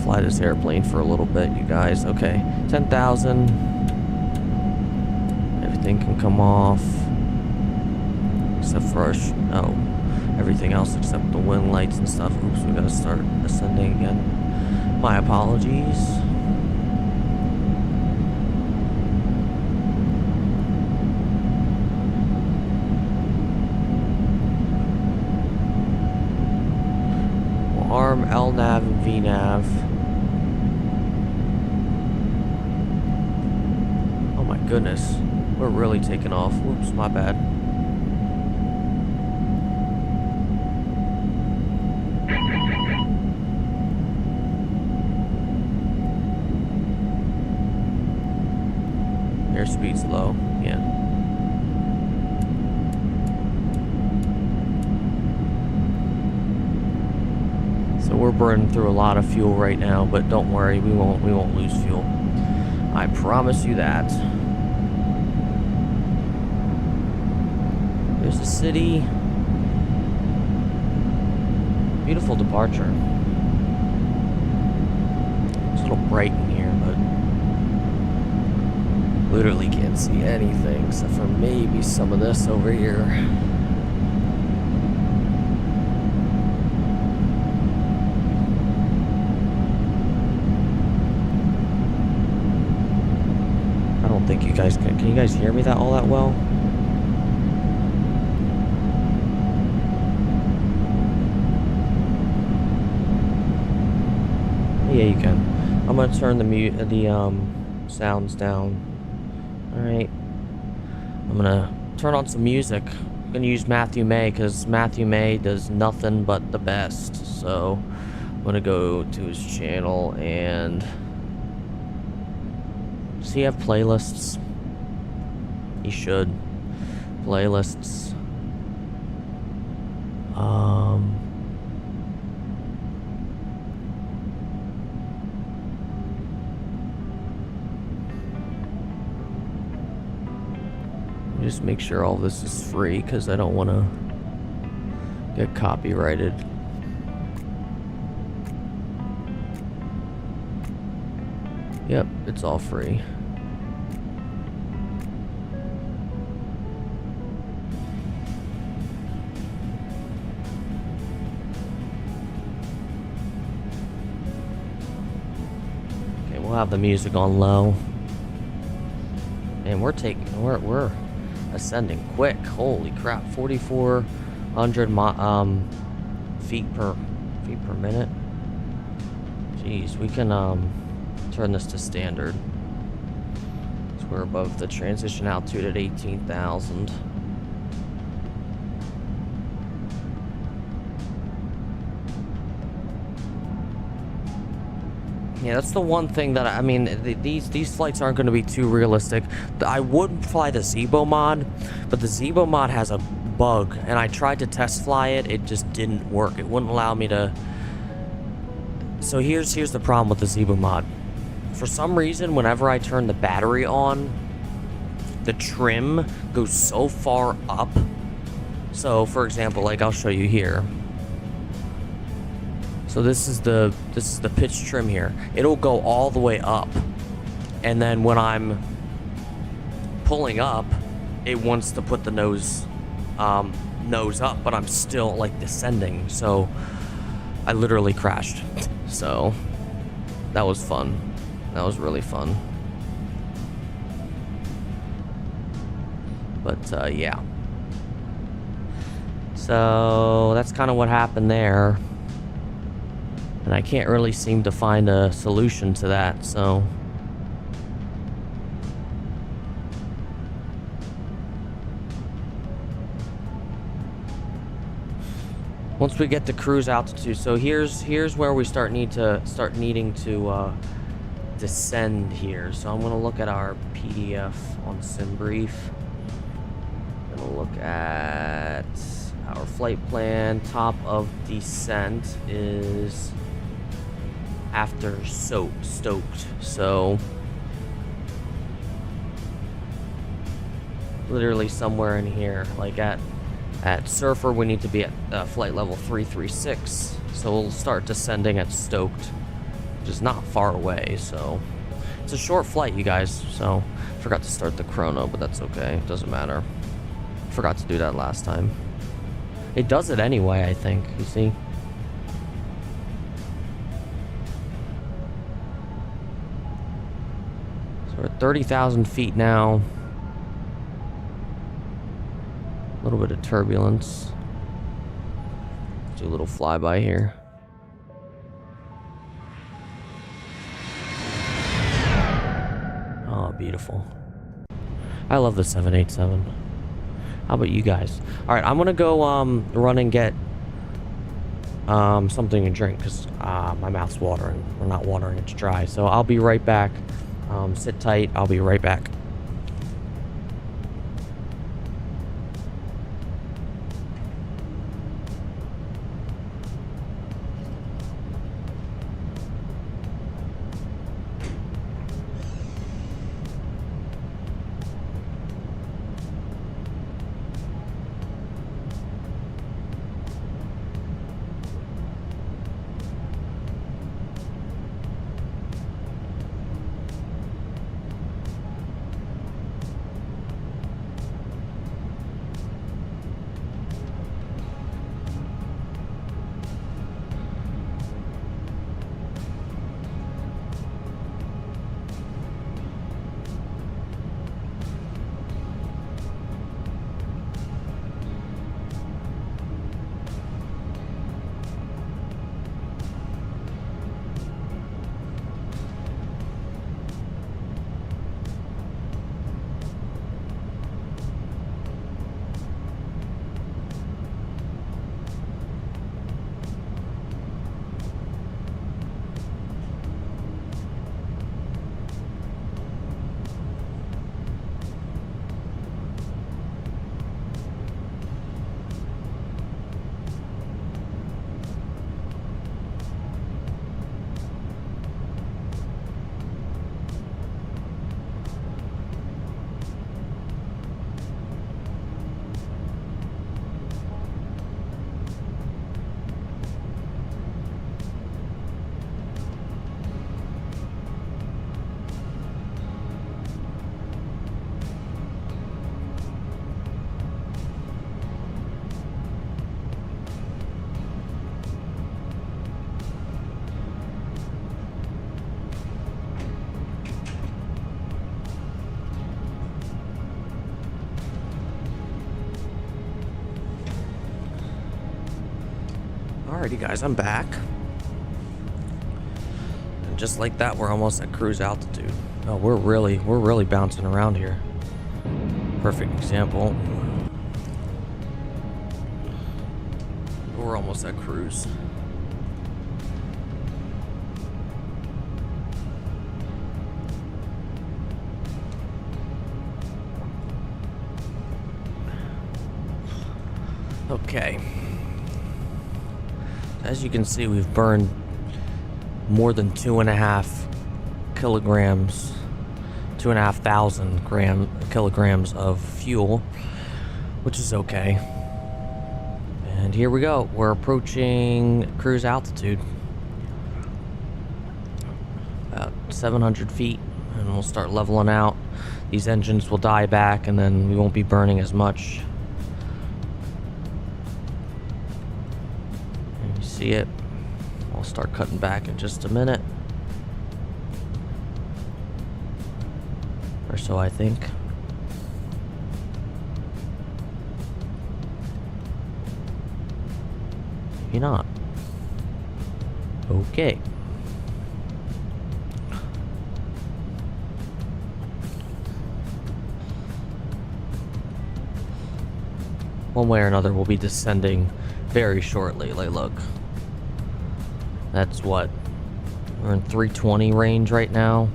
Fly this airplane for a little bit, you guys. Okay, 10,000. Everything can come off. Except for our everything else except the wind lights and stuff. Oops, we gotta start ascending again. My apologies. We'll arm LNAV and VNAV. Goodness, we're really taking off. Whoops, my bad. Airspeed's low, yeah. So we're burning through a lot of fuel right now, but don't worry, we won't lose fuel. I promise you that. There's the city. Beautiful departure. It's a little bright in here, but literally can't see anything except for maybe some of this over here. I don't think you guys can you guys hear me all that well? Yeah, you can. I'm gonna turn the sounds down. All right. I'm gonna turn on some music. I'm gonna use Matthew May because Matthew May does nothing but the best. So I'm gonna go to his channel and does he have playlists? He should. Playlists. Just make sure all this is free because I don't want to get copyrighted. Yep, it's all free. Okay, we'll have the music on low. And we're ascending quick. Holy crap, 4,400 feet per minute. Jeez, we can turn this to standard. So we're above the transition altitude at 18,000. Yeah, that's the one thing that I mean. These flights aren't going to be too realistic. I would fly the Zebo mod, but the Zebo mod has a bug, and I tried to test fly it. It just didn't work. It wouldn't allow me to. So here's the problem with the Zebo mod. For some reason, whenever I turn the battery on, the trim goes so far up. So, for example, like I'll show you here. So this is the pitch trim here. It'll go all the way up, and then when I'm pulling up, it wants to put the nose up, but I'm still like descending. So I literally crashed. So that was fun. That was really fun. But yeah. So that's kind of what happened there. And I can't really seem to find a solution to that, so. Once we get to cruise altitude, so here's where we start needing to descend here. So I'm gonna look at our PDF on SimBrief. Gonna look at our flight plan. Top of descent is after stoked, so literally somewhere in here. Like at Surfer, we need to be at flight level 336, so we'll start descending at stoked, which is not far away. So it's a short flight, you guys. So forgot to start the chrono, but that's okay, it doesn't matter. Forgot to do that last time. It does it anyway, I think. You see? So we're at 30,000 feet now. A little bit of turbulence. Do a little flyby here. Oh, beautiful. I love the 787. How about you guys? All right, I'm gonna go run and get something to drink because my mouth's watering. We're not watering, it's dry. So I'll be right back. Sit tight. I'll be right back. Alrighty guys, I'm back. And just like that, we're almost at cruise altitude. Oh, we're really bouncing around here. Perfect example. We're almost at cruise. Okay. As you can see, we've burned more than 2.5 kilograms, 2,500 kilograms of fuel, which is okay. And here we go. We're approaching cruise altitude. About 700 feet, and we'll start leveling out. These engines will die back, and then we won't be burning as much. See it. I'll start cutting back in just a minute or so, I think. Maybe not. Okay. One way or another, we'll be descending very shortly. Like, look. That's what, we're in 320 range right now.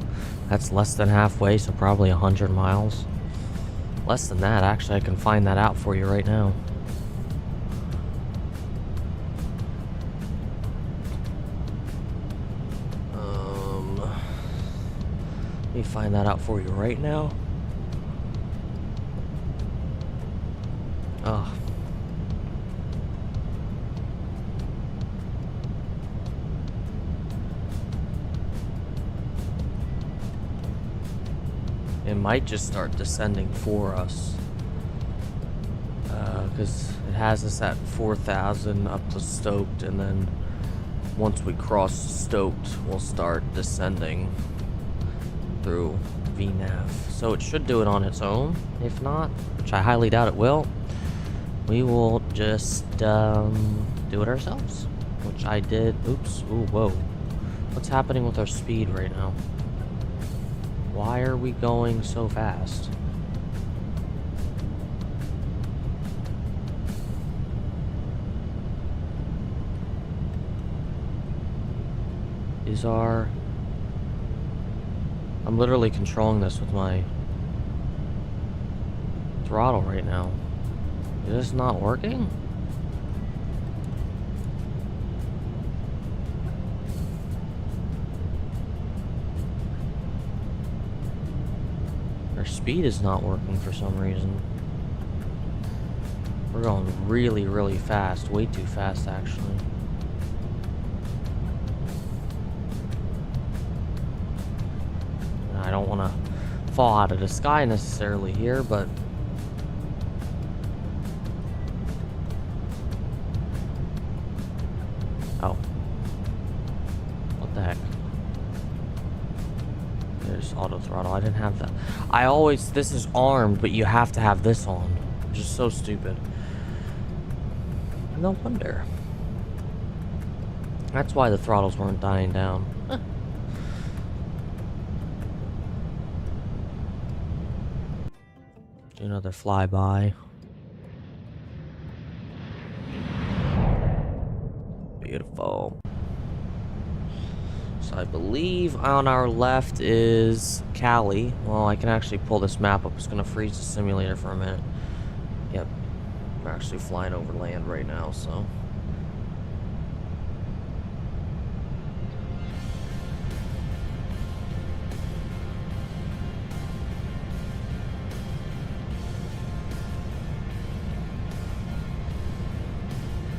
That's less than halfway, so probably 100 miles. Less than that, actually. I can find that out for you right now. Let me find that out for you right now. Oh. It might just start descending for us, because it has us at 4,000 up to stoked, and then once we cross stoked, we'll start descending through VNAV. So it should do it on its own. If not, which I highly doubt it will, we will just do it ourselves, which I did. Oops. Ooh, whoa. What's happening with our speed right now? Why are we going so fast? I'm literally controlling this with my throttle right now. Is this not working? Our speed is not working for some reason. We're going really fast. Way too fast, actually. I don't want to fall out of the sky necessarily here, but oh, what the heck? There's auto throttle. I didn't have that. This is armed, but you have to have this on, which is so stupid. No wonder. That's why the throttles weren't dying down. Do another flyby. Beautiful. So I believe on our left is Cali. Well, I can actually pull this map up. It's going to freeze the simulator for a minute. Yep. We're actually flying over land right now, so.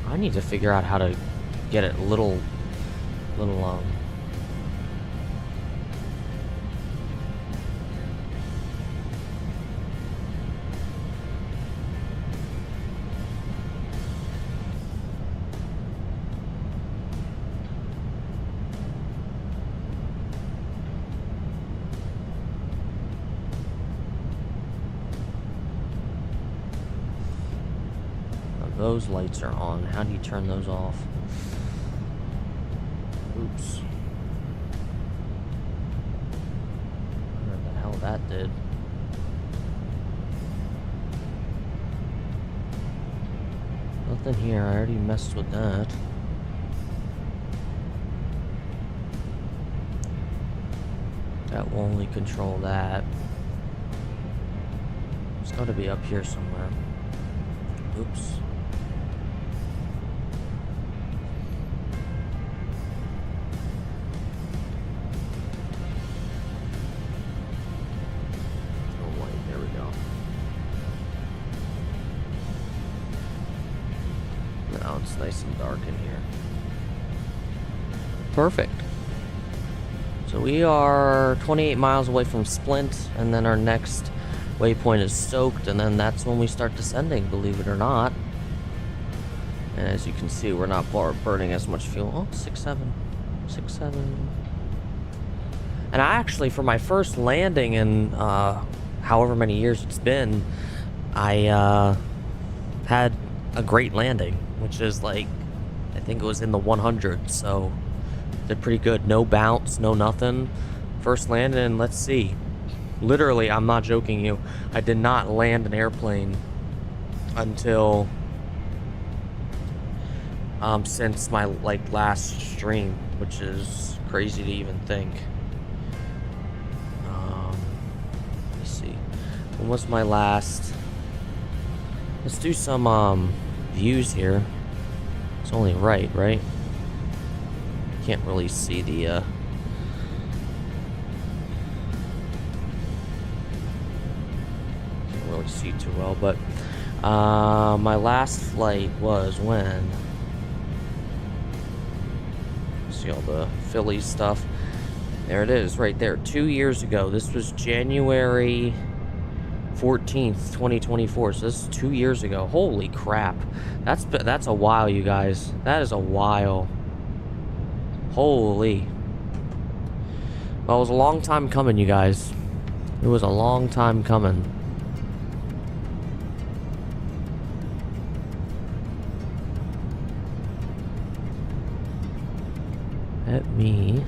I need to figure out how to get it little those lights are on. How do you turn those off? Oops. What the hell that did? Nothing here. I already messed with that. That will only control that. It's got to be up here somewhere. Oops. Oh, wait, there we go. Now it's nice and dark in here. Perfect. So we are 28 miles away from Splint, and then our next waypoint is Stoked, and then that's when we start descending, believe it or not. And as you can see, we're not burning as much fuel. Oh, 6.7. 6.7. And I actually, for my first landing in however many years it's been, I had a great landing, which is like, I think it was in the 100s, so did pretty good. No bounce, no nothing. First landing, and let's see. Literally, I'm not joking you, I did not land an airplane until since my last stream, which is crazy to even think. Let me see. When was my last? Let's do some views here. It's only right? Can't really see the can't really see too well, but my last flight was when, see all the Philly stuff, there it is right there, 2 years ago. This was January 14th 2024, so this is 2 years ago. Holy crap, that's a while, you guys. That is a while. Holy. Well, it was a long time coming, you guys. It was a long time coming. Let me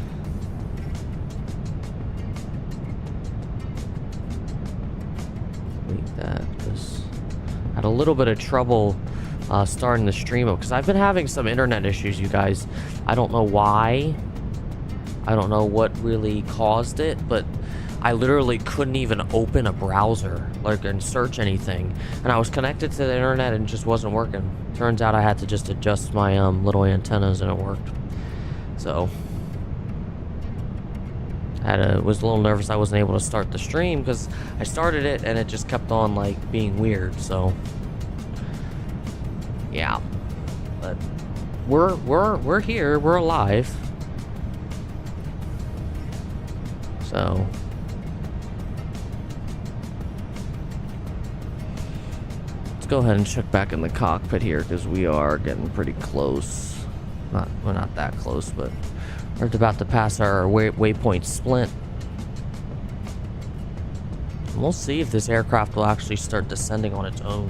delete that, because I had a little bit of trouble starting the stream up, because I've been having some internet issues, you guys. I don't know why. I don't know what really caused it, but I literally couldn't even open a browser, and search anything. And I was connected to the internet and it just wasn't working. Turns out I had to just adjust my little antennas and it worked. So was a little nervous I wasn't able to start the stream, because I started it and it just kept on being weird. So yeah, but we're here, we're alive. So let's go ahead and check back in the cockpit here, because we are getting pretty close. We're not that close, but we're about to pass our waypoint Splint. And we'll see if this aircraft will actually start descending on its own.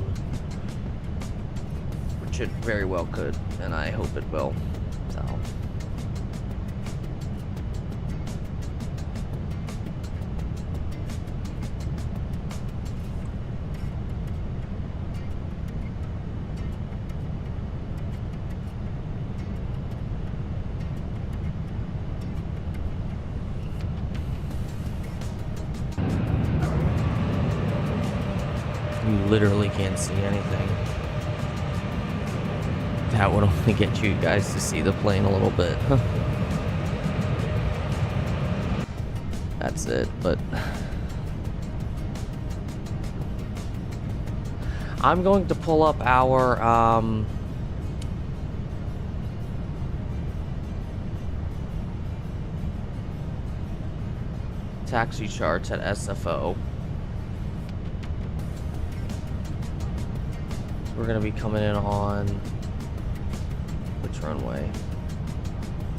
Which it very well could, and I hope it will. So you literally can't see anything. That would only get you guys to see the plane a little bit. That's it, but I'm going to pull up our taxi charts at SFO. We're gonna be coming in on which runway?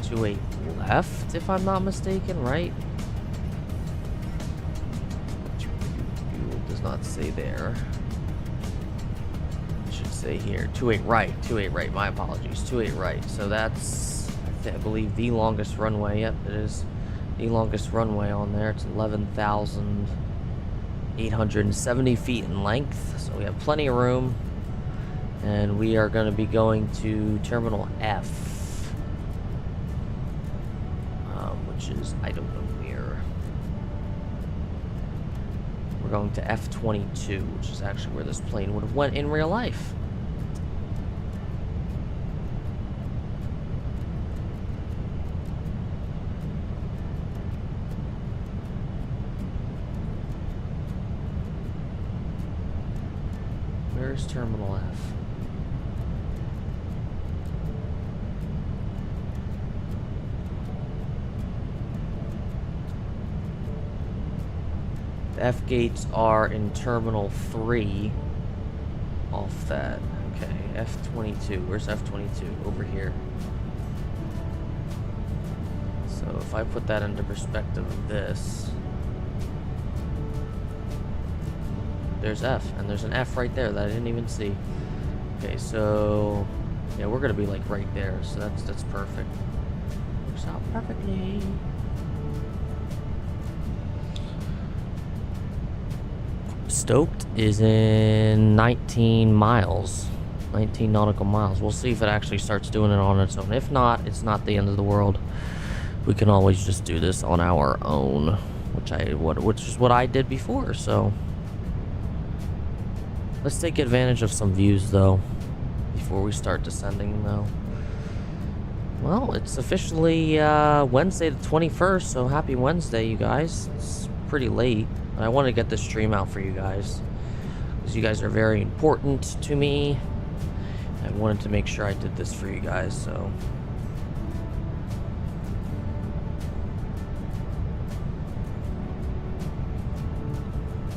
28 left, if I'm not mistaken, right? It does not say there. It should say here. 28 right, 28 right. My apologies. 28 right. So that's, I I believe the longest runway. Yep, it is the longest runway on there. It's 11,870 feet in length, so we have plenty of room. And we are going to be going to Terminal F, which is, I don't know where. We're going to F-22, which is actually where this plane would have went in real life. Where's Terminal F? The F gates are in Terminal 3 off that. Okay, F-22. Where's F-22? Over here. So if I put that into perspective of this, there's F, and there's an F right there that I didn't even see. Okay, so yeah, we're gonna be like right there, so that's perfect. Works out perfectly. Stoked is in 19 miles, 19 nautical miles. We'll see if it actually starts doing it on its own. If not, it's not the end of the world. We can always just do this on our own, which is what I did before. So let's take advantage of some views though before we start descending though. Well, it's officially Wednesday the 21st, so happy Wednesday, you guys. It's pretty late. I want to get this stream out for you guys because you guys are very important to me. I wanted to make sure I did this for you guys, so.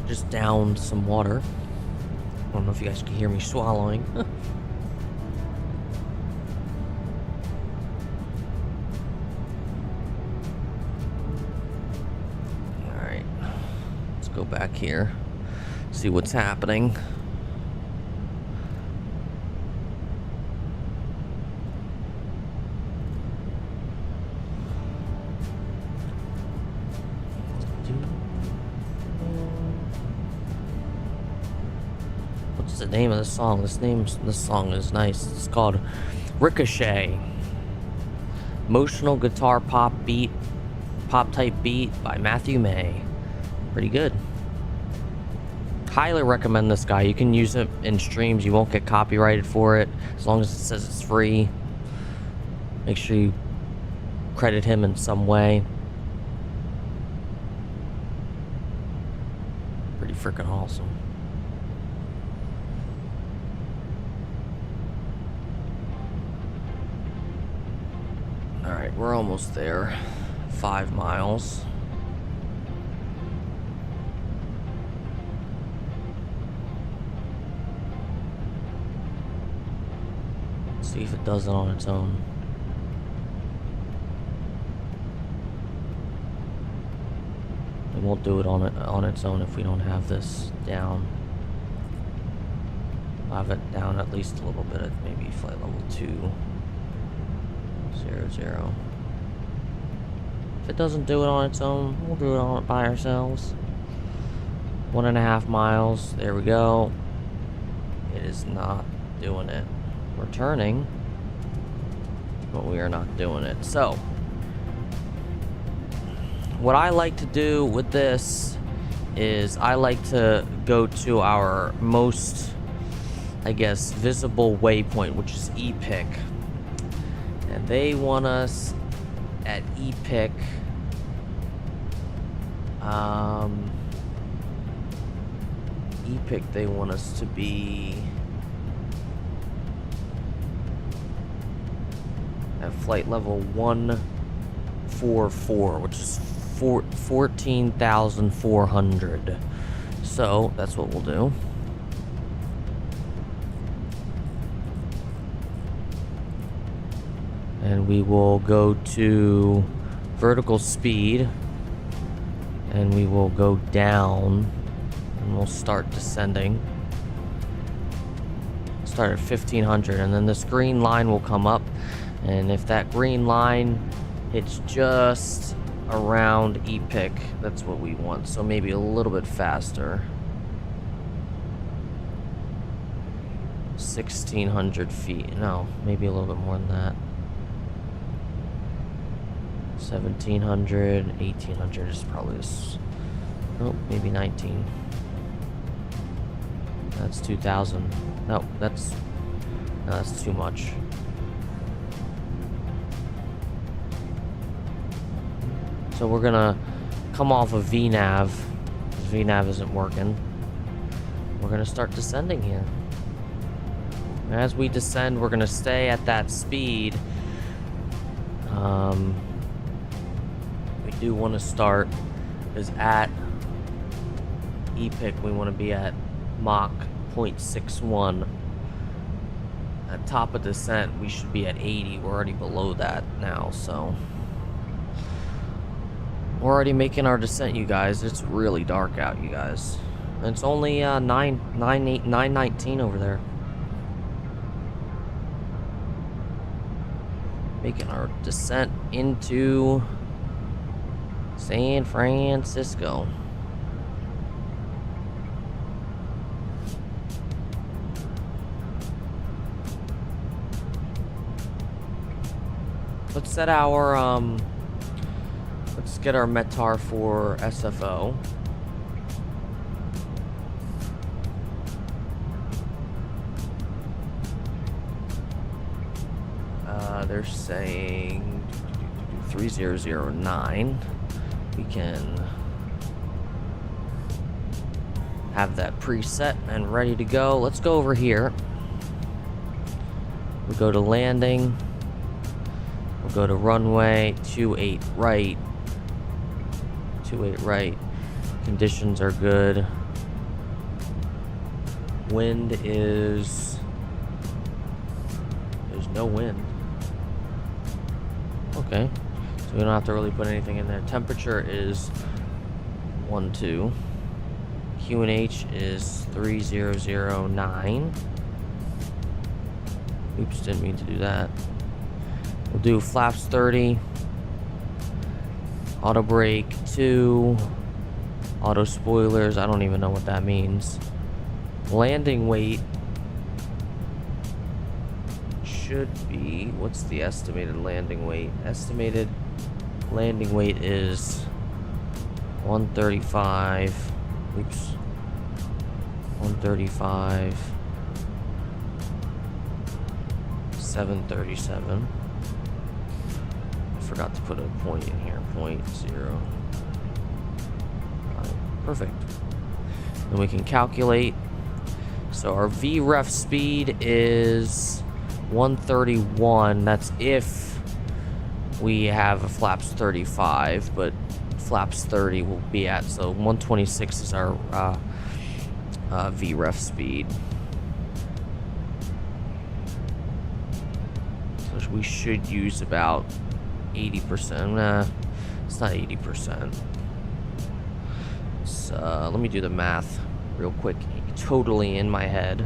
Just downed some water. I don't know if you guys can hear me swallowing. Go back here, see what's happening. What's the name of the song? This song is nice. It's called Ricochet. Emotional guitar pop type beat by Matthew May. Pretty good. Highly recommend this guy. You can use it in streams. You won't get copyrighted for it as long as it says it's free. Make sure you credit him in some way. Pretty freaking awesome. Alright, we're almost there. 5 miles. See if it does it on its own. It won't do it on its own if we don't have this down. I'll have it down at least a little bit at maybe flight level 2. 00. If it doesn't do it on its own, we'll do it on it by ourselves. 1.5 miles. There we go. It is not doing it. We're turning, but we are not doing it. So, what I like to do with this is I like to go to our most, I guess, visible waypoint, which is EPIC. And they want us at EPIC. EPIC, they want us to be at flight level 144, which is 14,400. So that's what we'll do. And we will go to vertical speed, and we will go down, and we'll start descending. Start at 1500, and then this green line will come up, And if that green line hits just around EPIC, that's what we want. So maybe a little bit faster. 1,600 feet. No, maybe a little bit more than that. 1,700, 1,800 is probably this. Oh, maybe 19. That's 2,000. No, that's too much. So we're gonna come off of VNAV. VNAV isn't working. We're gonna start descending here. As we descend, we're gonna stay at that speed. We do want to start is at EPIC. We want to be at Mach 0.61. At top of descent, we should be at 80. We're already below that now, so we're already making our descent, you guys. It's really dark out, you guys. And it's only 9:19 over there. Making our descent into San Francisco. Let's set our let's get our METAR for SFO. They're saying 3009. We can have that preset and ready to go. Let's go over here. We'll go to landing. We'll go to runway 28 right. 28 right. Conditions are good. Wind is... There's no wind. Okay. So we don't have to really put anything in there. Temperature is 12. QNH is 3009. Oops, didn't mean to do that. We'll do flaps 30. Auto brake 2. Auto spoilers, I don't even know what that means. Landing weight should be, what's the estimated landing weight? Estimated landing weight is 135. Oops. 135. 737. I forgot to put a point in here. 0.0. Perfect. Then we can calculate. So our VREF speed is 131. That's if we have a flaps 35, but flaps 30 will be at. So 126 is our VREF speed. So we should use about 80%. Nah, it's not 80%. So let me do the math real quick, totally in my head.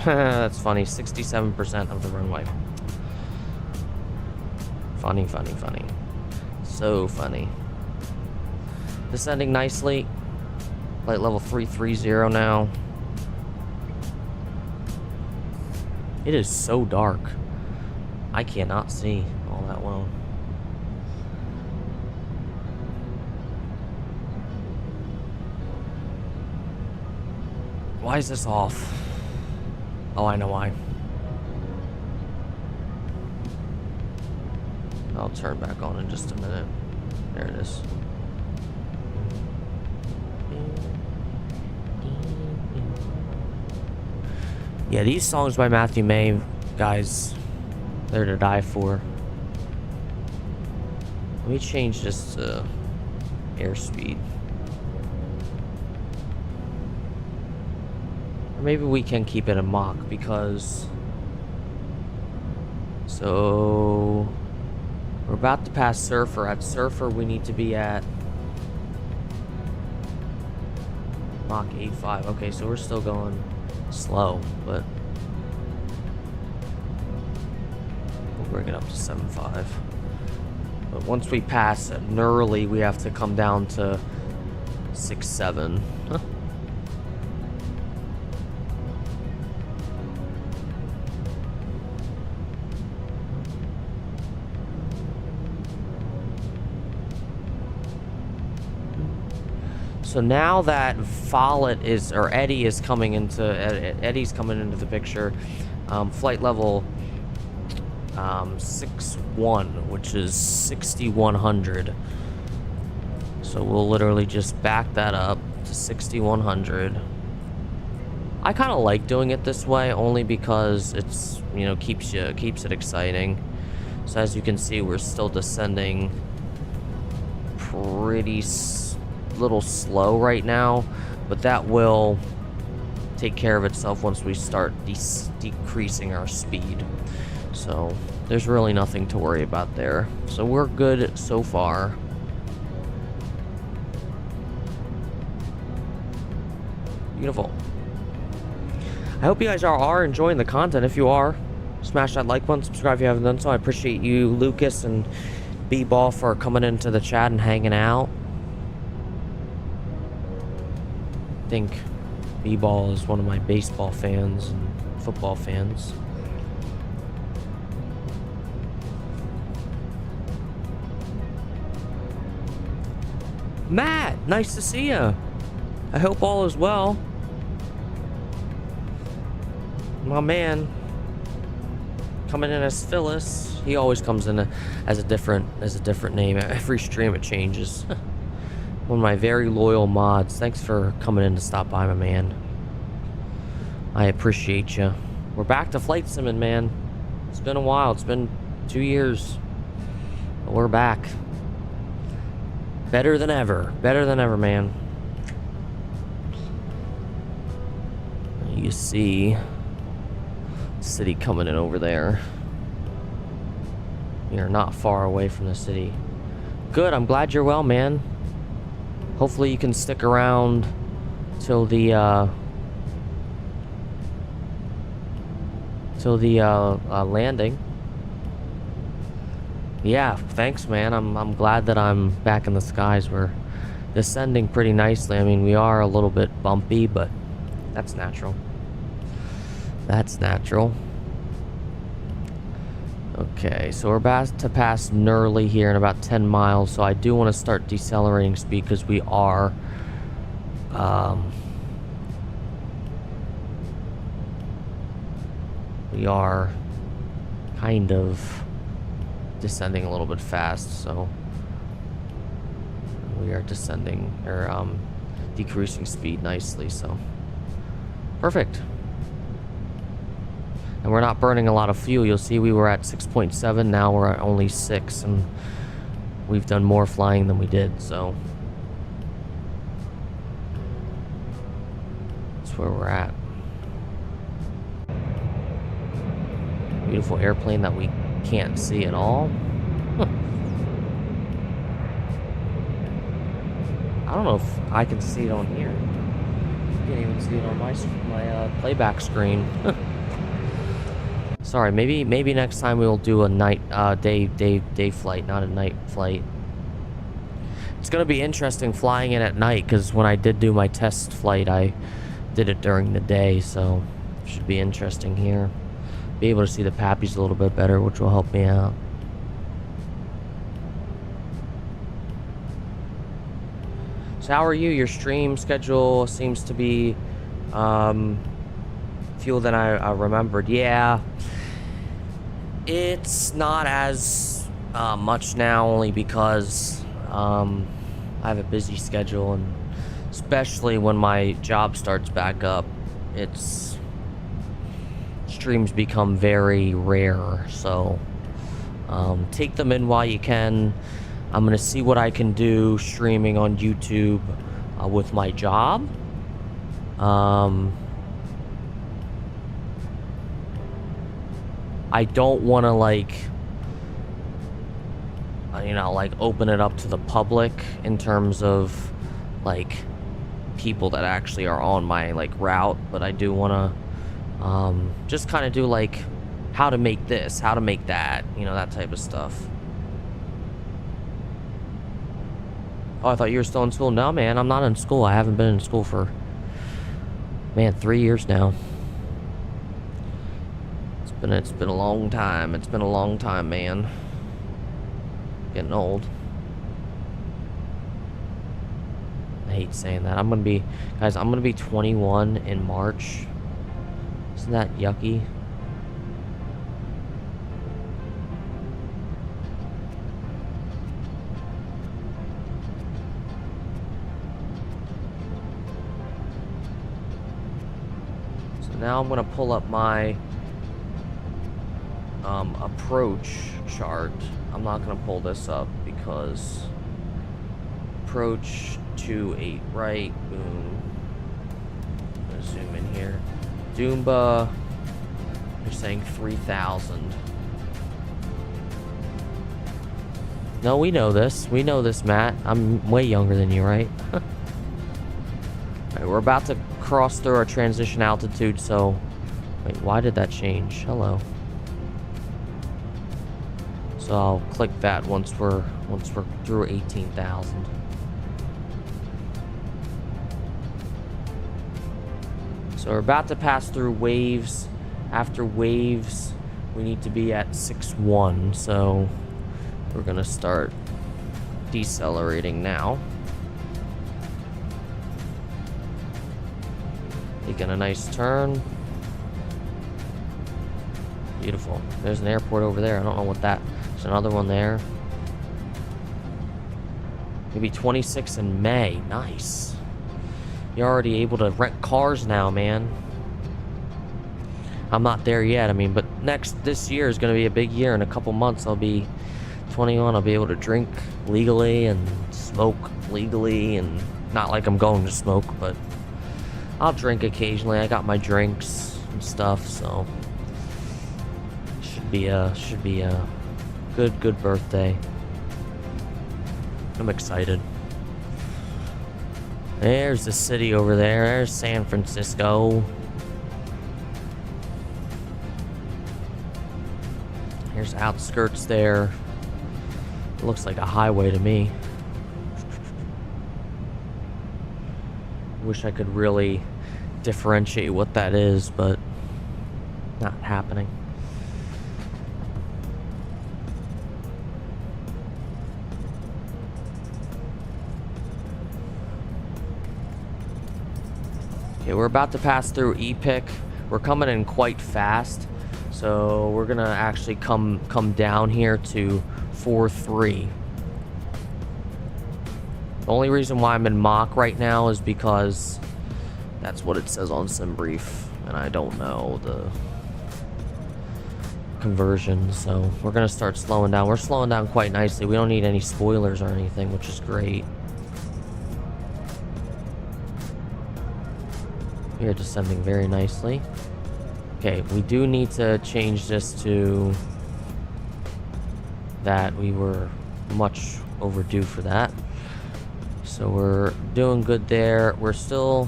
That's funny. 67% of the runway. Funny, funny, funny. So funny. Descending nicely. Flight level 330 now. It is so dark. I cannot see all that well. Why is this off? Oh, I know why. I'll turn back on in just a minute. There it is. Yeah, these songs by Matthew May, guys, they're to die for. Let me change this to airspeed. Or maybe we can keep it a Mach because... So... We're about to pass Surfer. At Surfer, we need to be at... Mach 8.5. Okay, so we're still going slow, but we'll bring it up to 7.5. But once we pass Nurley, we have to come down to 6.7. Huh. So now that Follett is, or Eddie is coming into, Eddie's coming into the picture, flight level 6.1, which is 6,100. So we'll literally just back that up to 6,100. I kind of like doing it this way only because it's, you know, keeps it exciting. So as you can see, we're still descending pretty little slow right now, but that will take care of itself once we start decreasing our speed. So there's really nothing to worry about there. So we're good so far. Beautiful. I hope you guys are enjoying the content. If you are, smash that like button, subscribe if you haven't done so. I appreciate you, Lucas and B-Ball, for coming into the chat and hanging out. I think B-Ball is one of my baseball fans and football fans. Matt, nice to see you. I hope all is well. My man coming in as Phyllis. He always comes in as a different name. Every stream it changes. One of my very loyal mods. Thanks for coming in to stop by, my man. I appreciate you. We're back to flight simming, man. It's been a while. It's been 2 years. But we're back. Better than ever. Better than ever, man. You see the city coming in over there. We are not far away from the city. Good. I'm glad you're well, man. Hopefully you can stick around till the landing. Yeah, thanks, man. I'm glad that I'm back in the skies. We're descending pretty nicely. I mean, we are a little bit bumpy, but that's natural. That's natural. Okay, so we're about to pass Nurley here in about 10 miles, so I do want to start decelerating speed because we are kind of descending a little bit fast, so we are descending, or decreasing speed nicely, so perfect. And we're not burning a lot of fuel. You'll see we were at 6.7, now we're at only 6, and we've done more flying than we did, so that's where we're at. Beautiful airplane that we can't see at all. I don't know if I can see it on here. Can't even see it on my playback screen. Sorry, maybe next time we'll do a night day flight, not a night flight. It's gonna be interesting flying in at night because when I did do my test flight, I did it during the day, so it should be interesting here. Be able to see the pappies a little bit better, which will help me out. So how are you? Your stream schedule seems to be fewer than I remembered. Yeah, it's not as much now, only because I have a busy schedule, and especially when my job starts back up, streams become very rare. So take them in while you can. I'm gonna see what I can do streaming on YouTube with my job. I don't want to open it up to the public in terms of people that actually are on my like route, but I do want to just kind of do like how to make this, how to make that, you know, that type of stuff. Oh, I thought you were still in school. No, man, I'm not in school. I haven't been in school for, man, 3 years now. It's been a long time. It's been a long time, man. Getting old. I hate saying that. I'm gonna be 21 in March. Isn't that yucky? So now I'm gonna pull up my approach chart. I'm not gonna pull this up because approach 28 right, boom. I'm gonna zoom in here. Doomba, they're saying 3,000. No, we know this. We know this, Matt. I'm way younger than you, right? Alright, we're about to cross through our transition altitude, so... Wait, why did that change? Hello. So I'll click that once we're through 18,000. So we're about to pass through waves. After waves, we need to be at 6.1. So we're gonna start decelerating now. Taking a nice turn. Beautiful. There's an airport over there. I don't know what that. There's another one there. Maybe 26 in May. Nice. You're already able to rent cars now, man. I'm not there yet. I mean, but this year is going to be a big year. In a couple months, I'll be 21. I'll be able to drink legally and smoke legally, and not like I'm going to smoke, but I'll drink occasionally. I got my drinks and stuff, so should be a good birthday. I'm excited. There's the city over there. There's San Francisco. Here's outskirts there. It looks like a highway to me. Wish I could really differentiate what that is, but not happening. Okay, we're about to pass through Epic. We're coming in quite fast, so we're gonna actually come down here to 4.3. The only reason why I'm in Mach right now is because that's what it says on SimBrief, and I don't know the conversion, so we're gonna start slowing down. We're slowing down quite nicely. We don't need any spoilers or anything, which is great. We are descending very nicely. Okay, we do need to change this to that. We were much overdue for that. So we're doing good there. We're still...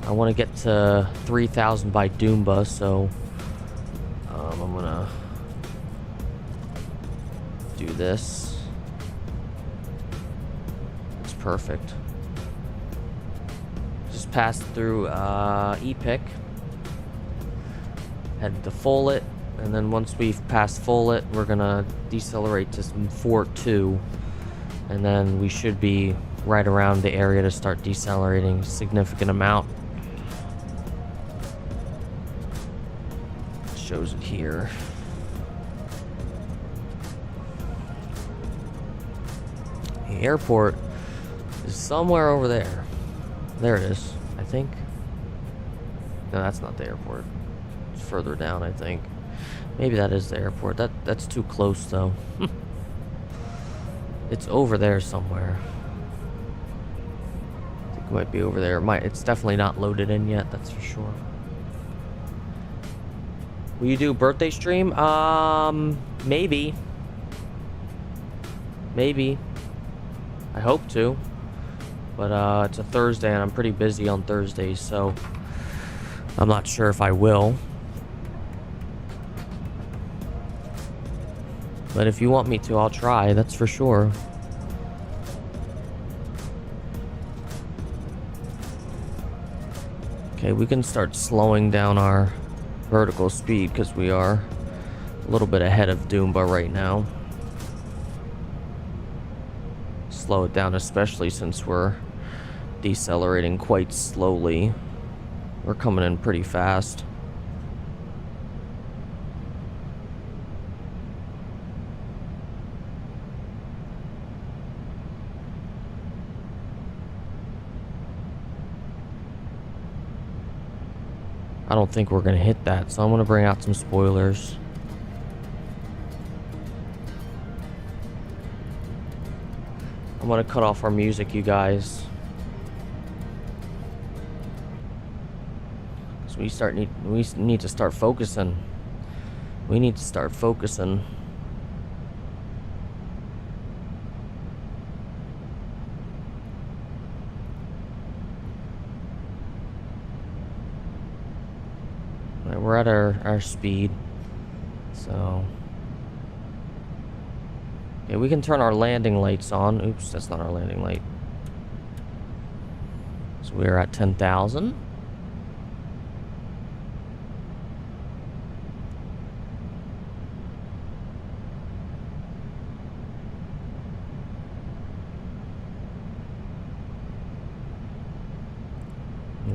I want to get to 3,000 by Doomba, so I'm gonna do this. It's perfect. Just passed through Epic. Head to Follett, and then once we've passed Follett, we're gonna decelerate to some Fort 2, and then we should be right around the area to start decelerating a significant amount. It shows it here. The airport is somewhere over there. There it is, I think. No, that's not the airport. It's further down, I think. Maybe that is the airport. That's too close, though. It's over there somewhere. I think it might be over there. It's definitely not loaded in yet, that's for sure. Will you do birthday stream? Maybe. Maybe. I hope to. But it's a Thursday and I'm pretty busy on Thursdays, so I'm not sure if I will. But if you want me to, I'll try, that's for sure. Okay, we can start slowing down our vertical speed because we are a little bit ahead of Doomba right now. Slow it down, especially since we're decelerating quite slowly. We're coming in pretty fast. I don't think we're gonna hit that, so I'm gonna bring out some spoilers. I'm gonna cut off our music, you guys. So we need to start focusing. We need to start focusing. We're at our speed, so yeah, we can turn our landing lights on. Oops, that's not our landing light. So we're at 10,000.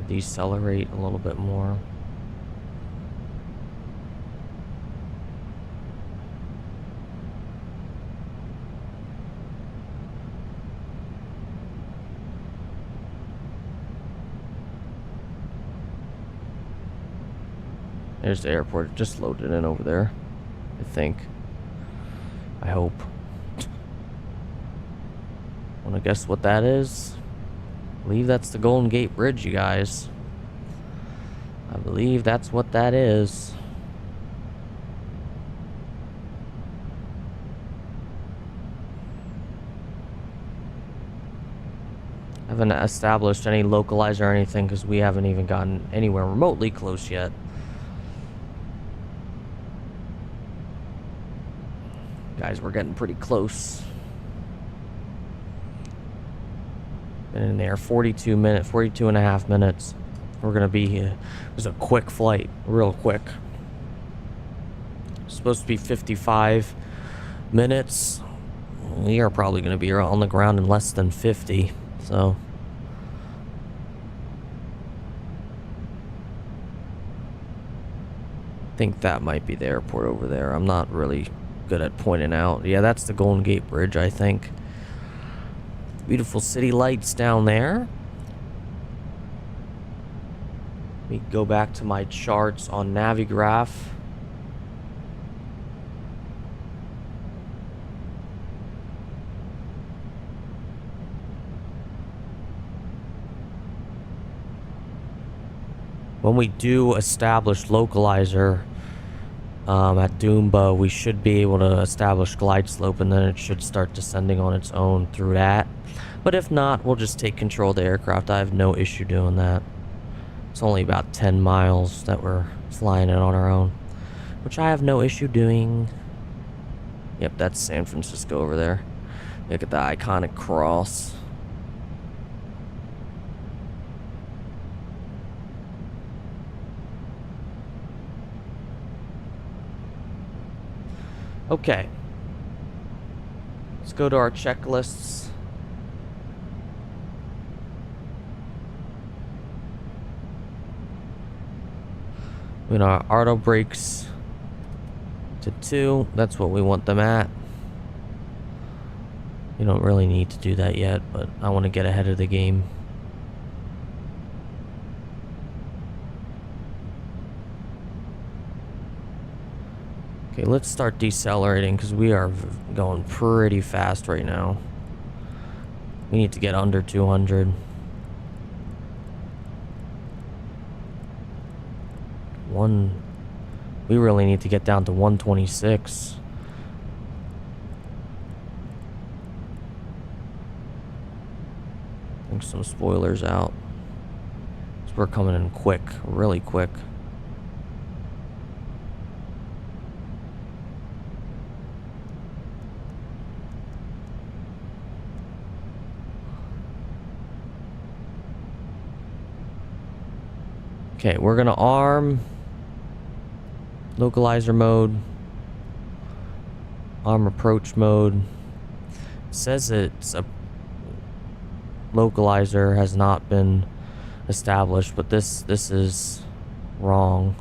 Decelerate a little bit more. There's the airport. It just loaded in over there, I think. I hope. Wanna guess what that is? I believe that's the Golden Gate Bridge, you guys. I believe that's what that is. I haven't established any localizer or anything because we haven't even gotten anywhere remotely close yet. Guys, we're getting pretty close. Been in there 42 and a half minutes. We're gonna be here. It was a quick flight, real quick. It's supposed to be 55 minutes. We are probably gonna be on the ground in less than 50, so. I think that might be the airport over there. I'm not really good at pointing out. Yeah, that's the Golden Gate Bridge, I think. Beautiful city lights down there. Let me go back to my charts on Navigraph. When we do establish localizer at Doomba, we should be able to establish glide slope, and then it should start descending on its own through that. But if not, we'll just take control of the aircraft. I have no issue doing that. It's only about 10 miles that we're flying it on our own, which I have no issue doing. Yep, that's San Francisco over there. Look at the iconic cross. Okay. Let's go to our checklists. We know our auto brakes to 2. That's what we want them at. You don't really need to do that yet, but I want to get ahead of the game. Okay, let's start decelerating because we are going pretty fast right now. We need to get under 200. We really need to get down to 126. Bring some spoilers out. So we're coming in quick, really quick. Okay, we're gonna arm. Localizer mode. Arm approach mode. It says it's a localizer has not been established, but this is wrong.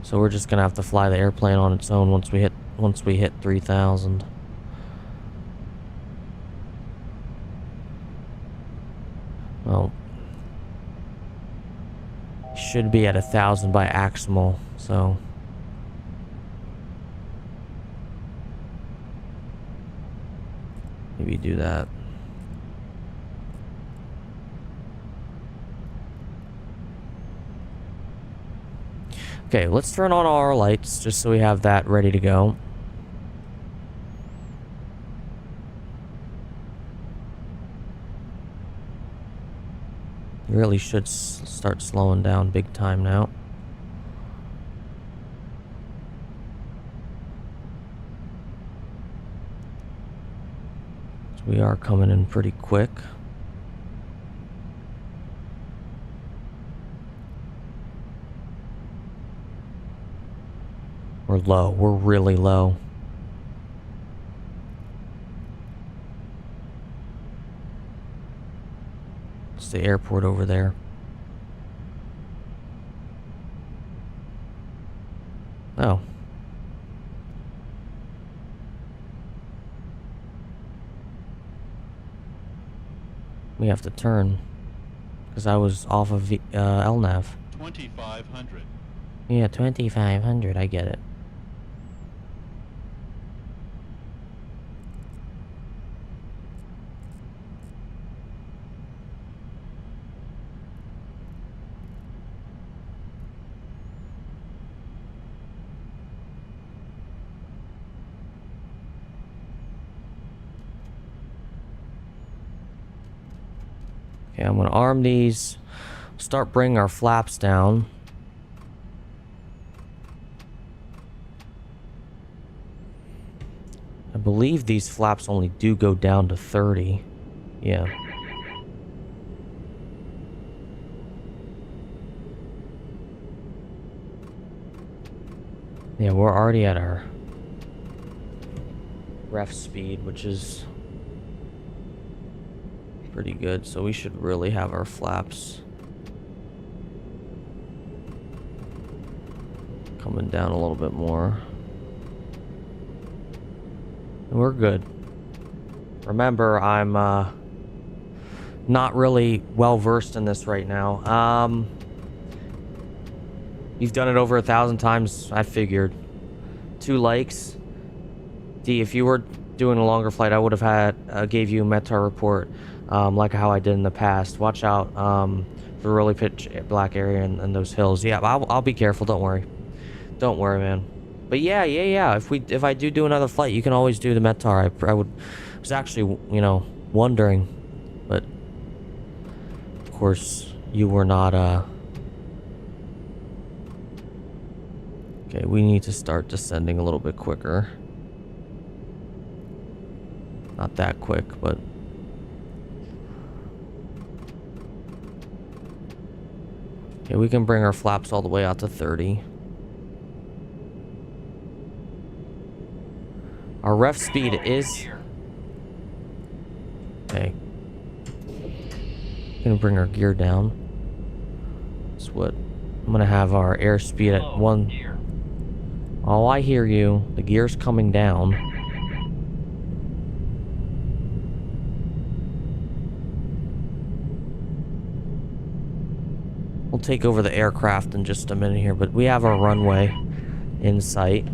So we're just gonna have to fly the airplane on its own once we hit 3,000. Well, should be at 1,000 by aximal, so maybe do that. Okay, let's turn on all our lights just so we have that ready to go. You really should start slowing down big time now. So we are coming in pretty quick. We're low. We're really low. It's the airport over there. Oh. We have to turn. Because I was off of LNAV. 2,500. Yeah, 2,500. I get it. Okay, I'm gonna arm these. Start bringing our flaps down. I believe these flaps only do go down to 30. Yeah. Yeah, we're already at our ref speed, which is pretty good, so we should really have our flaps coming down a little bit more. And we're good. Remember, I'm not really well versed in this right now. You've done it over 1,000 times, I figured. 2 likes. D, if you were doing a longer flight, I would have had gave you a METAR report, like how I did in the past. Watch out for the really pitch black area and those hills. Yeah, I'll be careful. Don't worry. Don't worry, man. But yeah. If I do another flight, you can always do the METAR. I was actually, you know, wondering, but of course you were not. Okay, we need to start descending a little bit quicker. Not that quick, but okay, we can bring our flaps all the way out to 30. Our ref speed is... Okay. Gonna bring our gear down. That's what... I'm gonna have our airspeed at 1... Oh, I hear you. The gear's coming down. We'll take over the aircraft in just a minute here, but we have our runway in sight.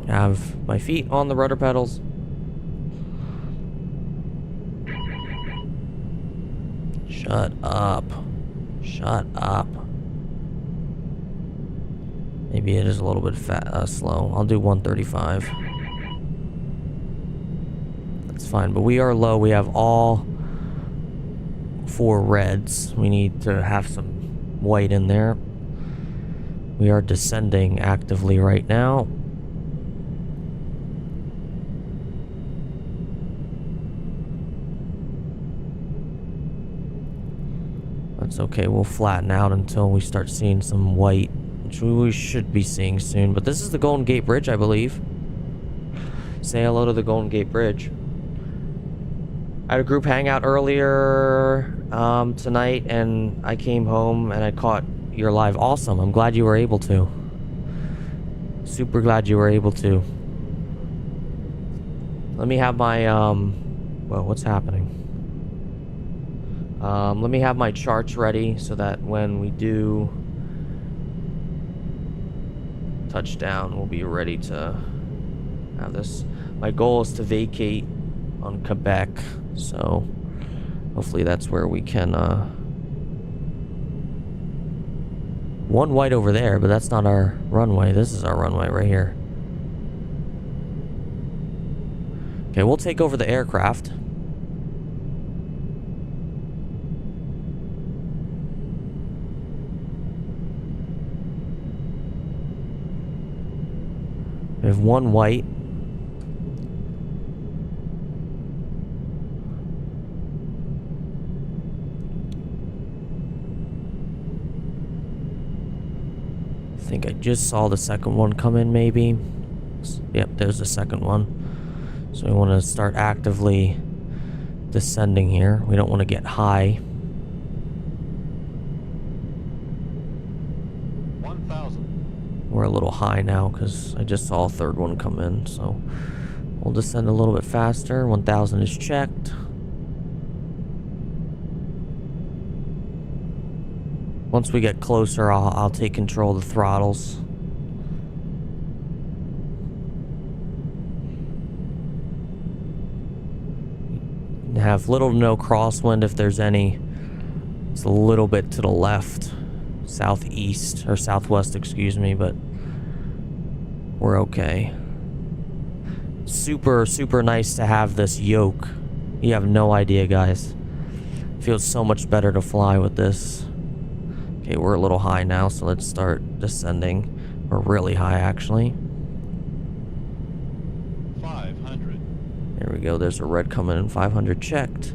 I have my feet on the rudder pedals. Shut up. Shut up. Maybe it is a little bit slow. I'll do 135. That's fine, but we are low. We have all 4 reds. We need to have some white in there. We are descending actively right now. That's okay, we'll flatten out until we start seeing some white, which we should be seeing soon. But this is the Golden Gate Bridge, I believe. Say hello to the Golden Gate Bridge. I had a group hangout earlier tonight, and I came home and I caught your live. Awesome, I'm glad you were able to. Super glad you were able to. Let me have my, well, what's happening? Let me have my charts ready so that when we do touchdown, we'll be ready to have this. My goal is to vacate on Quebec, so hopefully that's where we can, one white over there, but that's not our runway. This is our runway right here. Okay, we'll take over the aircraft. We have 1 white. I think I just saw the second one come in, maybe. Yep, there's the second one. So we want to start actively descending here. We don't want to get high. 1,000. We're a little high now because I just saw a third one come in. So we'll descend a little bit faster. 1,000 is checked. Once we get closer, I'll take control of the throttles. Have little to no crosswind if there's any. It's a little bit to the left, southeast, or southwest, excuse me, but we're okay. Super, super nice to have this yoke. You have no idea, guys. Feels so much better to fly with this. Okay, we're a little high now, so let's start descending. We're really high, actually. 500. There we go. There's a red coming in. 500 checked.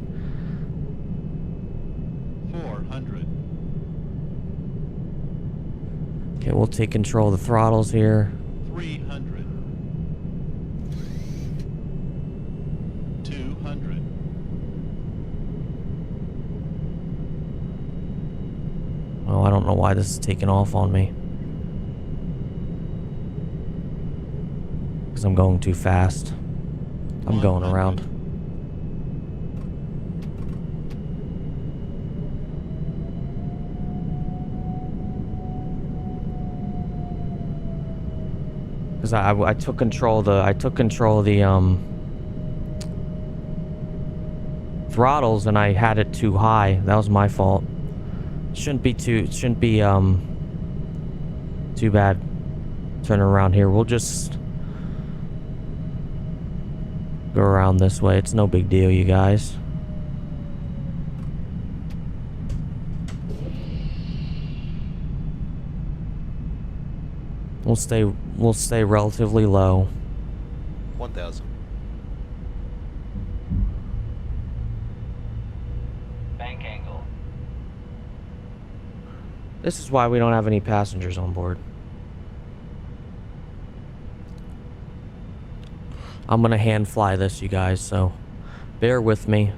400. Okay, we'll take control of the throttles here. 300. 200. Oh, I don't know why this is taking off on me. Because I'm going too fast. I'm going around. Because I took control of the throttles and I had it too high. That was my fault. Shouldn't be too bad. Turn around here. We'll just go around this way. It's no big deal, you guys. We'll stay relatively low. 1,000. Bank angle. This is why we don't have any passengers on board. I'm gonna hand fly this, you guys, so bear with me.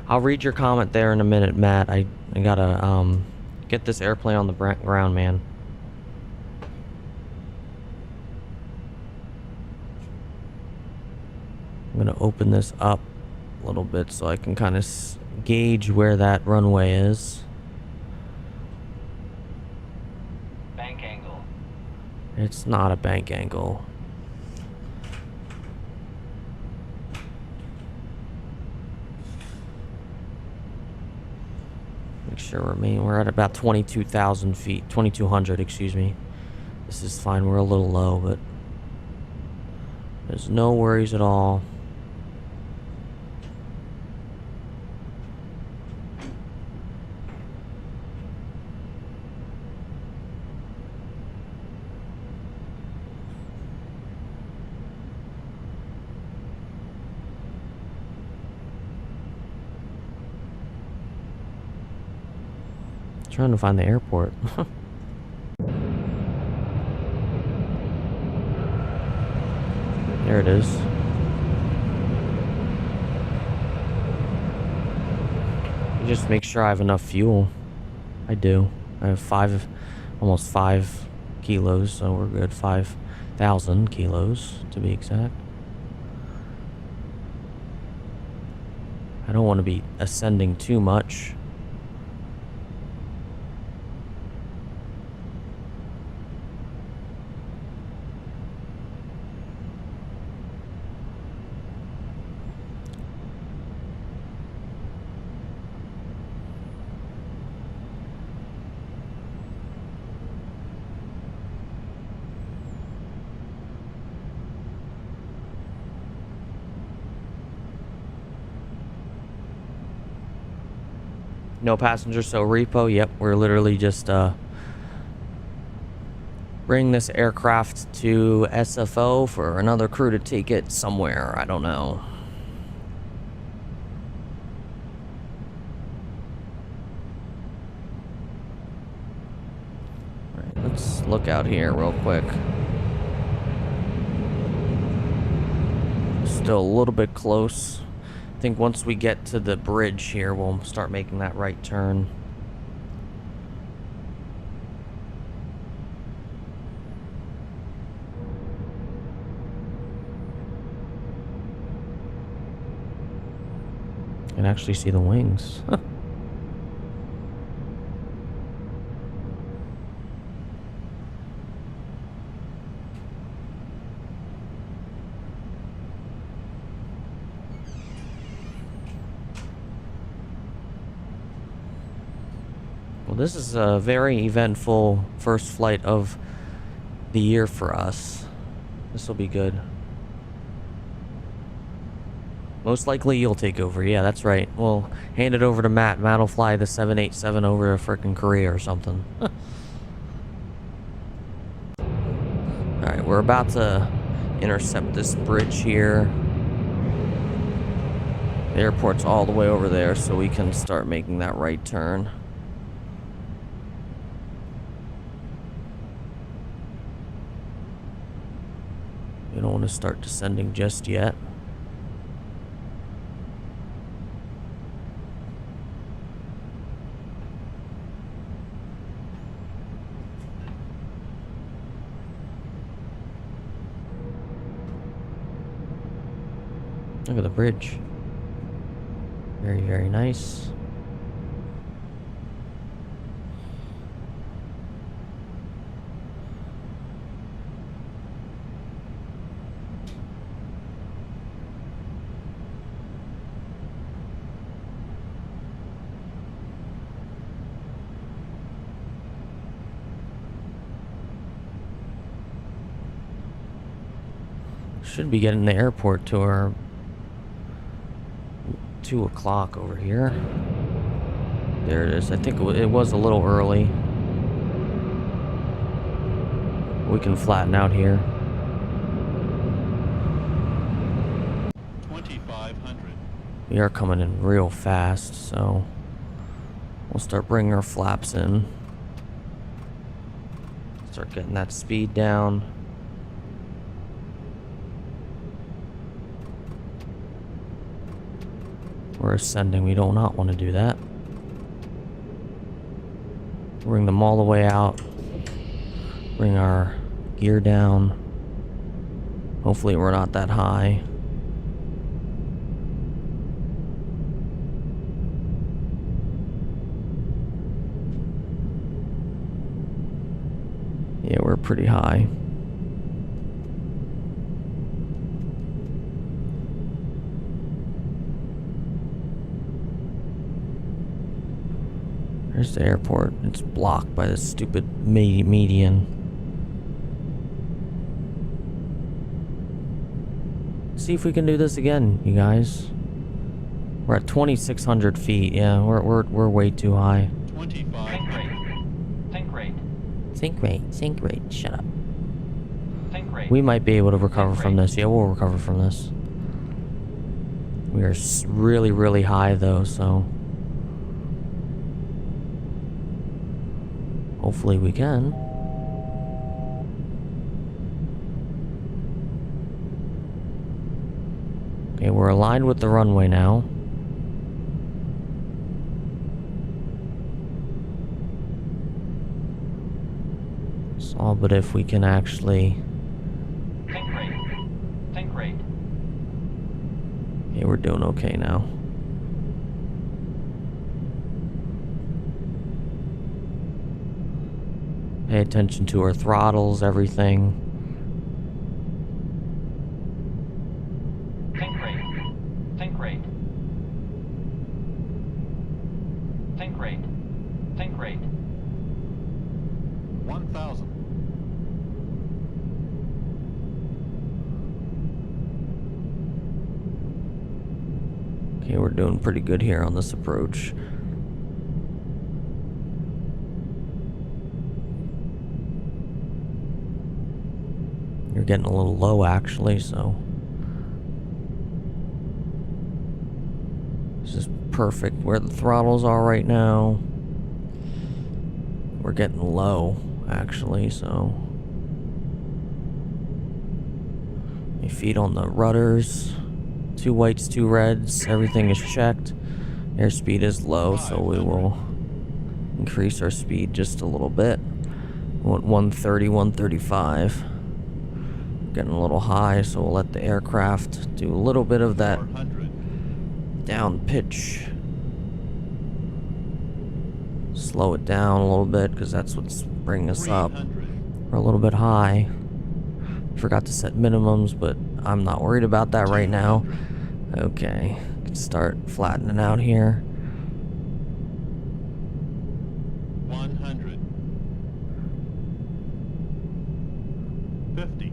I'll read your comment there in a minute, Matt. I gotta get this airplane on the ground, man. I'm gonna open this up a little bit so I can kind of gauge where that runway is. Bank angle. It's not a bank angle. pressure remain. We're at about 22,000 feet, 2,200, excuse me. This is fine. We're a little low, but there's no worries at all. Trying to find the airport. There it is. Just make sure I have enough fuel. I do. I have almost 5 kilos, so we're good. 5,000 kilos to be exact. I don't want to be ascending too much. No passengers, so repo. Yep, we're literally just bring this aircraft to SFO for another crew to take it somewhere. I don't know. All right, let's look out here real quick. Still a little bit close. I think once we get to the bridge here, we'll start making that right turn. You can actually see the wings. Well, this is a very eventful first flight of the year for us. This will be good. Most likely you'll take over. Yeah, that's right. We'll hand it over to Matt. Matt will fly the 787 over to frickin' Korea or something. Alright, we're about to intercept this bridge here. The airport's all the way over there, so we can start making that right turn. We don't want to start descending just yet. Look at the bridge. Very, very nice. Should be getting the airport to our 2 o'clock over here. There it is. I think it was a little early. We can flatten out here. 2,500. We are coming in real fast, so we'll start bringing our flaps in. Start getting that speed down. We're ascending. We do not want to do that. Bring them all the way out. Bring our gear down. Hopefully we're not that high. Yeah, we're pretty high. There's the airport. It's blocked by this stupid median. See if we can do this again, you guys. We're at 2,600 feet. Yeah, we're way too high. 2500. Think rate. Think rate. Shut up. Think rate. We might be able to recover from this. Yeah, we'll recover from this. We are really, really high though, so hopefully we can. Okay, we're aligned with the runway now. So, but if we can actually... Think rate. Think rate. Okay, we're doing okay now. Pay attention to our throttles, everything. Think rate. Think rate. Think rate. Think rate. 1000. Okay, we're doing pretty good here on this approach. You're getting a little low actually, so this is perfect where the throttles are right now. We're getting low actually, so my feet on the rudders. 2 whites, 2 reds, everything is checked. Airspeed is low, so we will increase our speed just a little bit. We want 130, 135. Getting a little high, so we'll let the aircraft do a little bit of that 400. down pitch. Slow it down a little bit, because that's what's bringing us up. 300. We're a little bit high. Forgot to set minimums, but I'm not worried about that right now. Okay, can start flattening out here. 100. 50.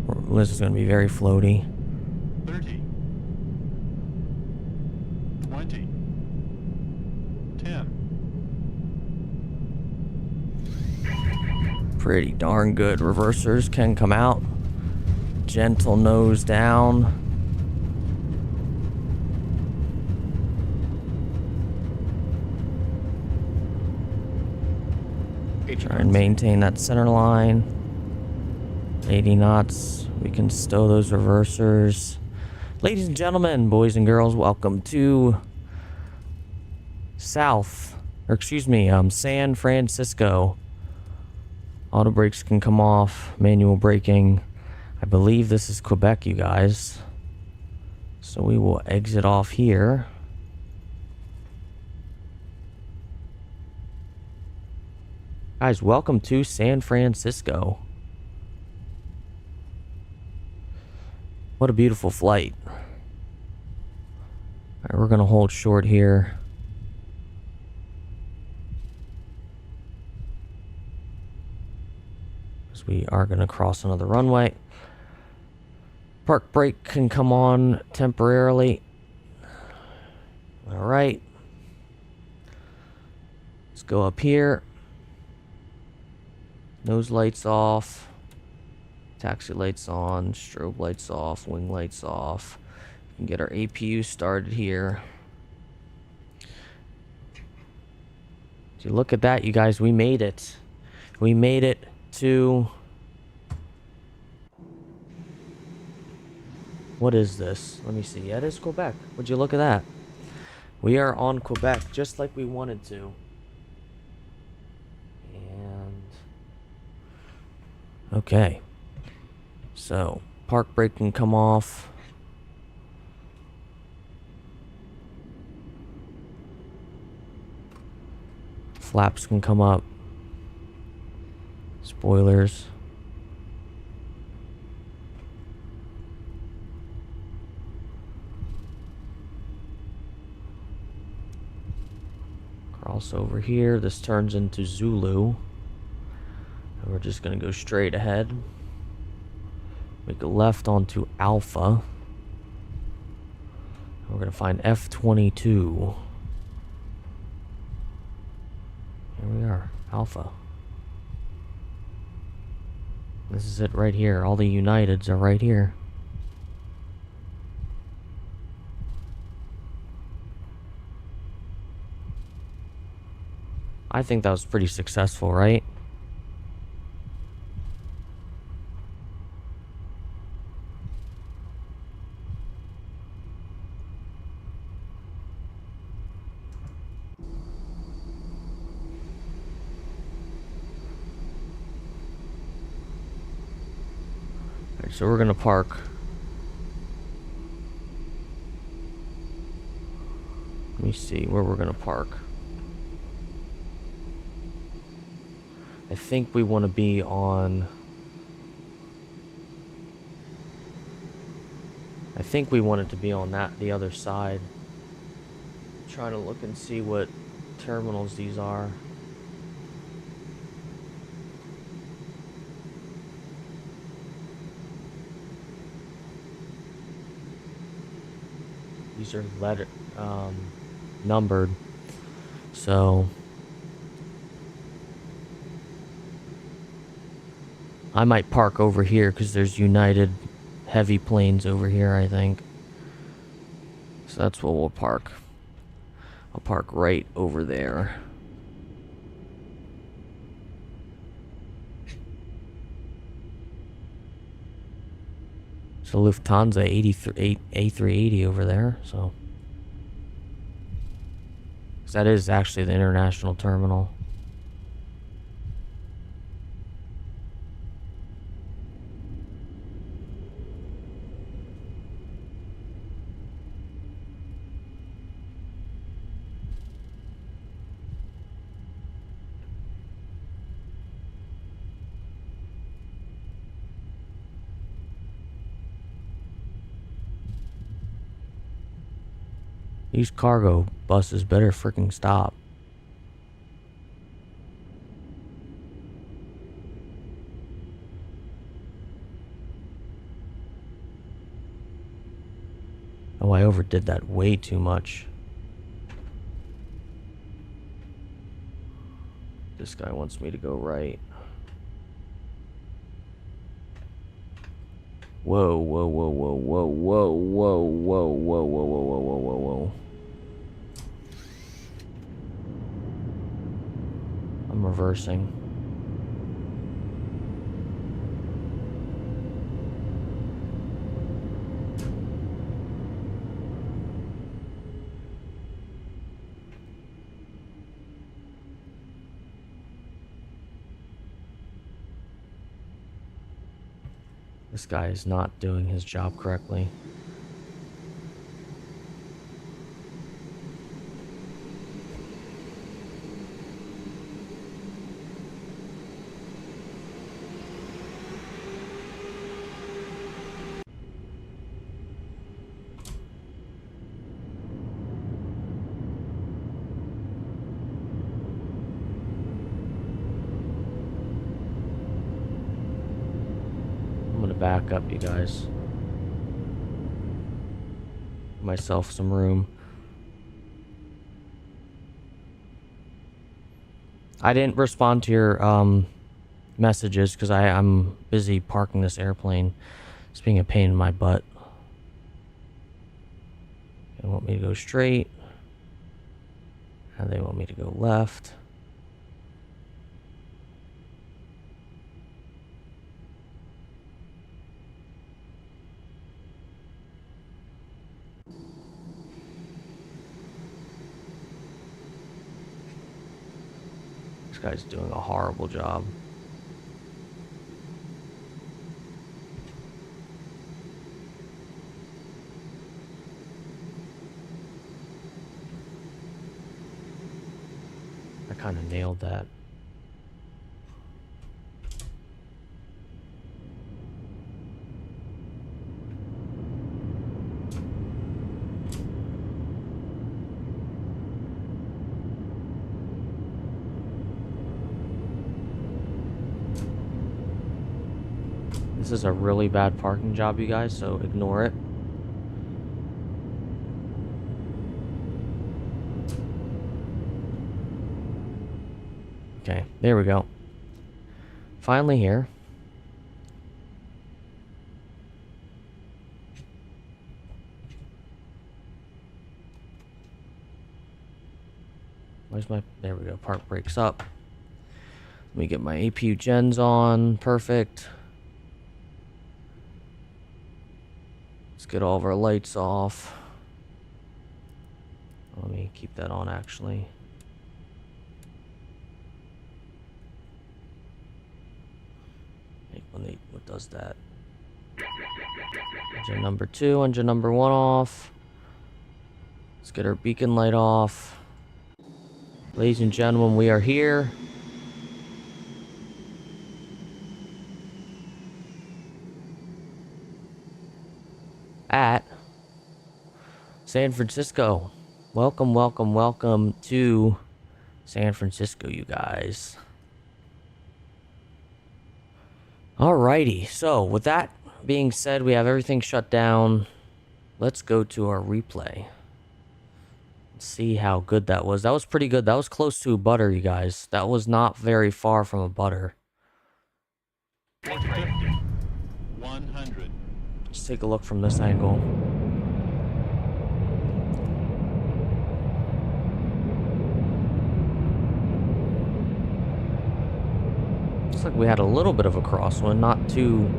40. This is going to be very floaty. 30. 20. 10. Pretty darn good. Reversers can come out. Gentle nose down. Try and maintain that center line. 80 knots. We can stow those reversers. Ladies and gentlemen, boys and girls, welcome to San Francisco. Auto brakes can come off. Manual braking. I believe this is Quebec, you guys. So we will exit off here. Guys, welcome to San Francisco. What a beautiful flight. Alright, we're going to hold short here. Because we are going to cross another runway. Park brake can come on temporarily. Alright. Let's go up here. Nose lights off. Taxi lights on. Strobe lights off. Wing lights off. We can get our APU started here. So look at that, you guys. We made it. We made it to... What is this? Let me see. Yeah, it is Quebec. Would you look at that? We are on Quebec, just like we wanted to. And... Okay. So, park brake can come off. Flaps can come up. Spoilers. So over here, this turns into Zulu. And we're just going to go straight ahead. Make a left onto Alpha. We're going to find F-22. Here we are, Alpha. This is it right here. All the Uniteds are right here. I think that was pretty successful, right? Alright, so we're gonna park. Let me see where we're gonna park. I think we want to be on... I think we want it to be on the other side. Trying to look and see what terminals these are. These are numbered. So I might park over here because there's United heavy planes over here, I think. So that's where we'll park. I'll park right over there. So Lufthansa A380 over there, so. 'Cause that is actually the international terminal. These cargo buses better freaking stop. Oh, I overdid that way too much. This guy wants me to go right. Whoa, whoa, whoa, whoa, whoa, whoa, whoa, whoa, whoa, whoa, whoa, whoa, whoa, whoa, whoa. I'm reversing. This guy is not doing his job correctly. Back up, you guys. Give myself some room. I didn't respond to your messages because I'm busy parking this airplane. It's being a pain in my butt. They want me to go straight, and they want me to go left. This guy's doing a horrible job. I kind of nailed that. This is a really bad parking job, you guys, so ignore it. Okay, there we go. Finally here. Where's my... There we go. Park brakes up. Let me get my APU gens on. Perfect. Let's get all of our lights off. Let me keep that on, actually. What does that? Engine number 2, engine number 1 off. Let's get our beacon light off. Ladies and gentlemen, we are here. At San Francisco. Welcome, welcome, welcome to San Francisco, you guys. Alrighty, so with that being said, we have everything shut down. Let's go to our replay. Let's see how good that was. That was pretty good. That was close to a butter, you guys. That was not very far from a butter. 50. 100. Let's take a look from this angle. Looks like we had a little bit of a crosswind, not too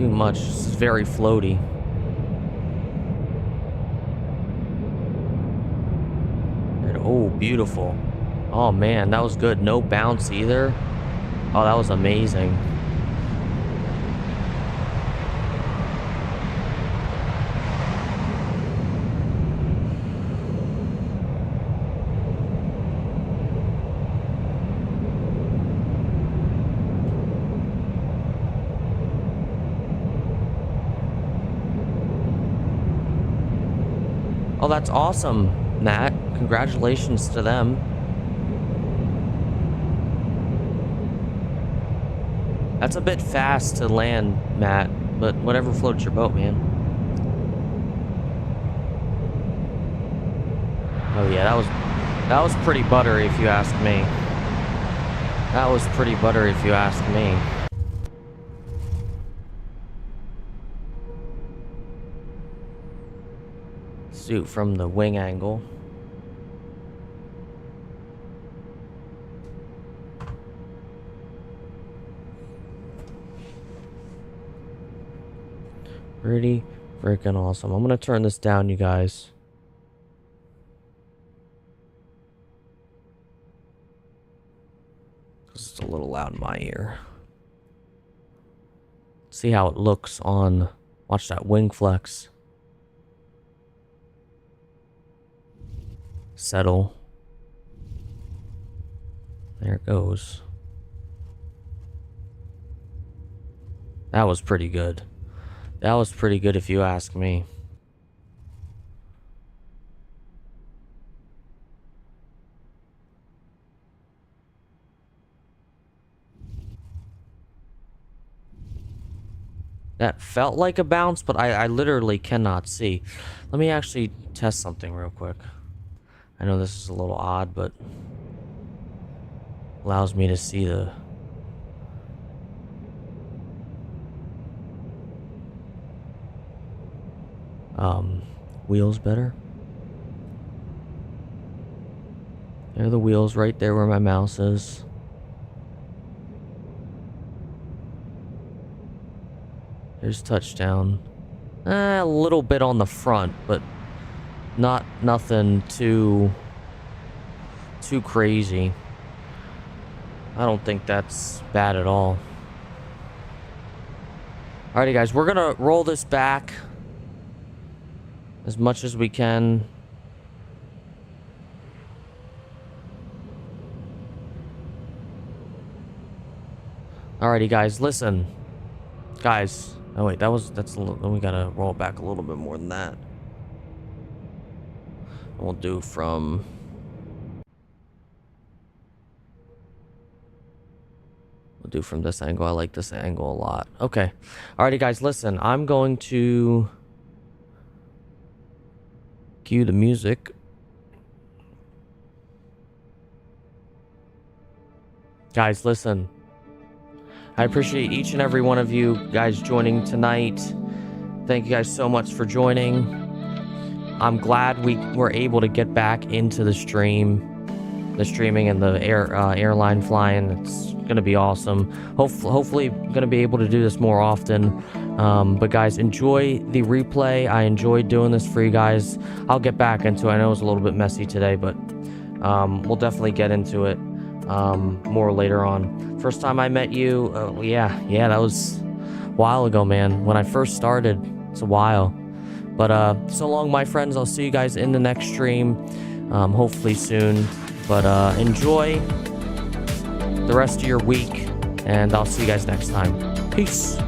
much. This is very floaty. And, oh, beautiful. Oh man, that was good. No bounce either. Oh, that was amazing. Oh, that's awesome, Matt. Congratulations to them. That's a bit fast to land, Matt, but whatever floats your boat, man. Oh yeah, that was pretty buttery if you ask me. That was pretty buttery if you ask me. Shoot from the wing angle. Pretty freaking awesome. I'm gonna turn this down, you guys. It's a little loud in my ear. See how it looks on. Watch that wing flex. Settle. There it goes. That was pretty good. That was pretty good if you ask me. That felt like a bounce, but I literally cannot see. Let me actually test something real quick. I know this is a little odd, but allows me to see the wheels better. There are the wheels right there where my mouse is. There's touchdown. A little bit on the front, but nothing too crazy. I don't think that's bad at all. Alrighty guys, we're gonna roll this back as much as we can. Alrighty guys, listen. Guys, oh wait, that's a little, then we gotta roll it back a little bit more than that. We'll do from... We'll do from this angle. I like this angle a lot. Okay. Alrighty, guys, listen. I'm going to cue the music. Guys, listen. I appreciate each and every one of you guys joining tonight. Thank you guys so much for joining. I'm glad we were able to get back into the streaming and the airline flying. It's gonna be awesome. Hopefully gonna be able to do this more often. But guys, enjoy the replay. I enjoyed doing this for you guys. I'll get back into it. I know it was a little bit messy today, but we'll definitely get into it more later on. First time I met you, yeah, that was a while ago, man. When I first started, it's a while. But so long, my friends. I'll see you guys in the next stream, hopefully soon. But enjoy the rest of your week, and I'll see you guys next time. Peace.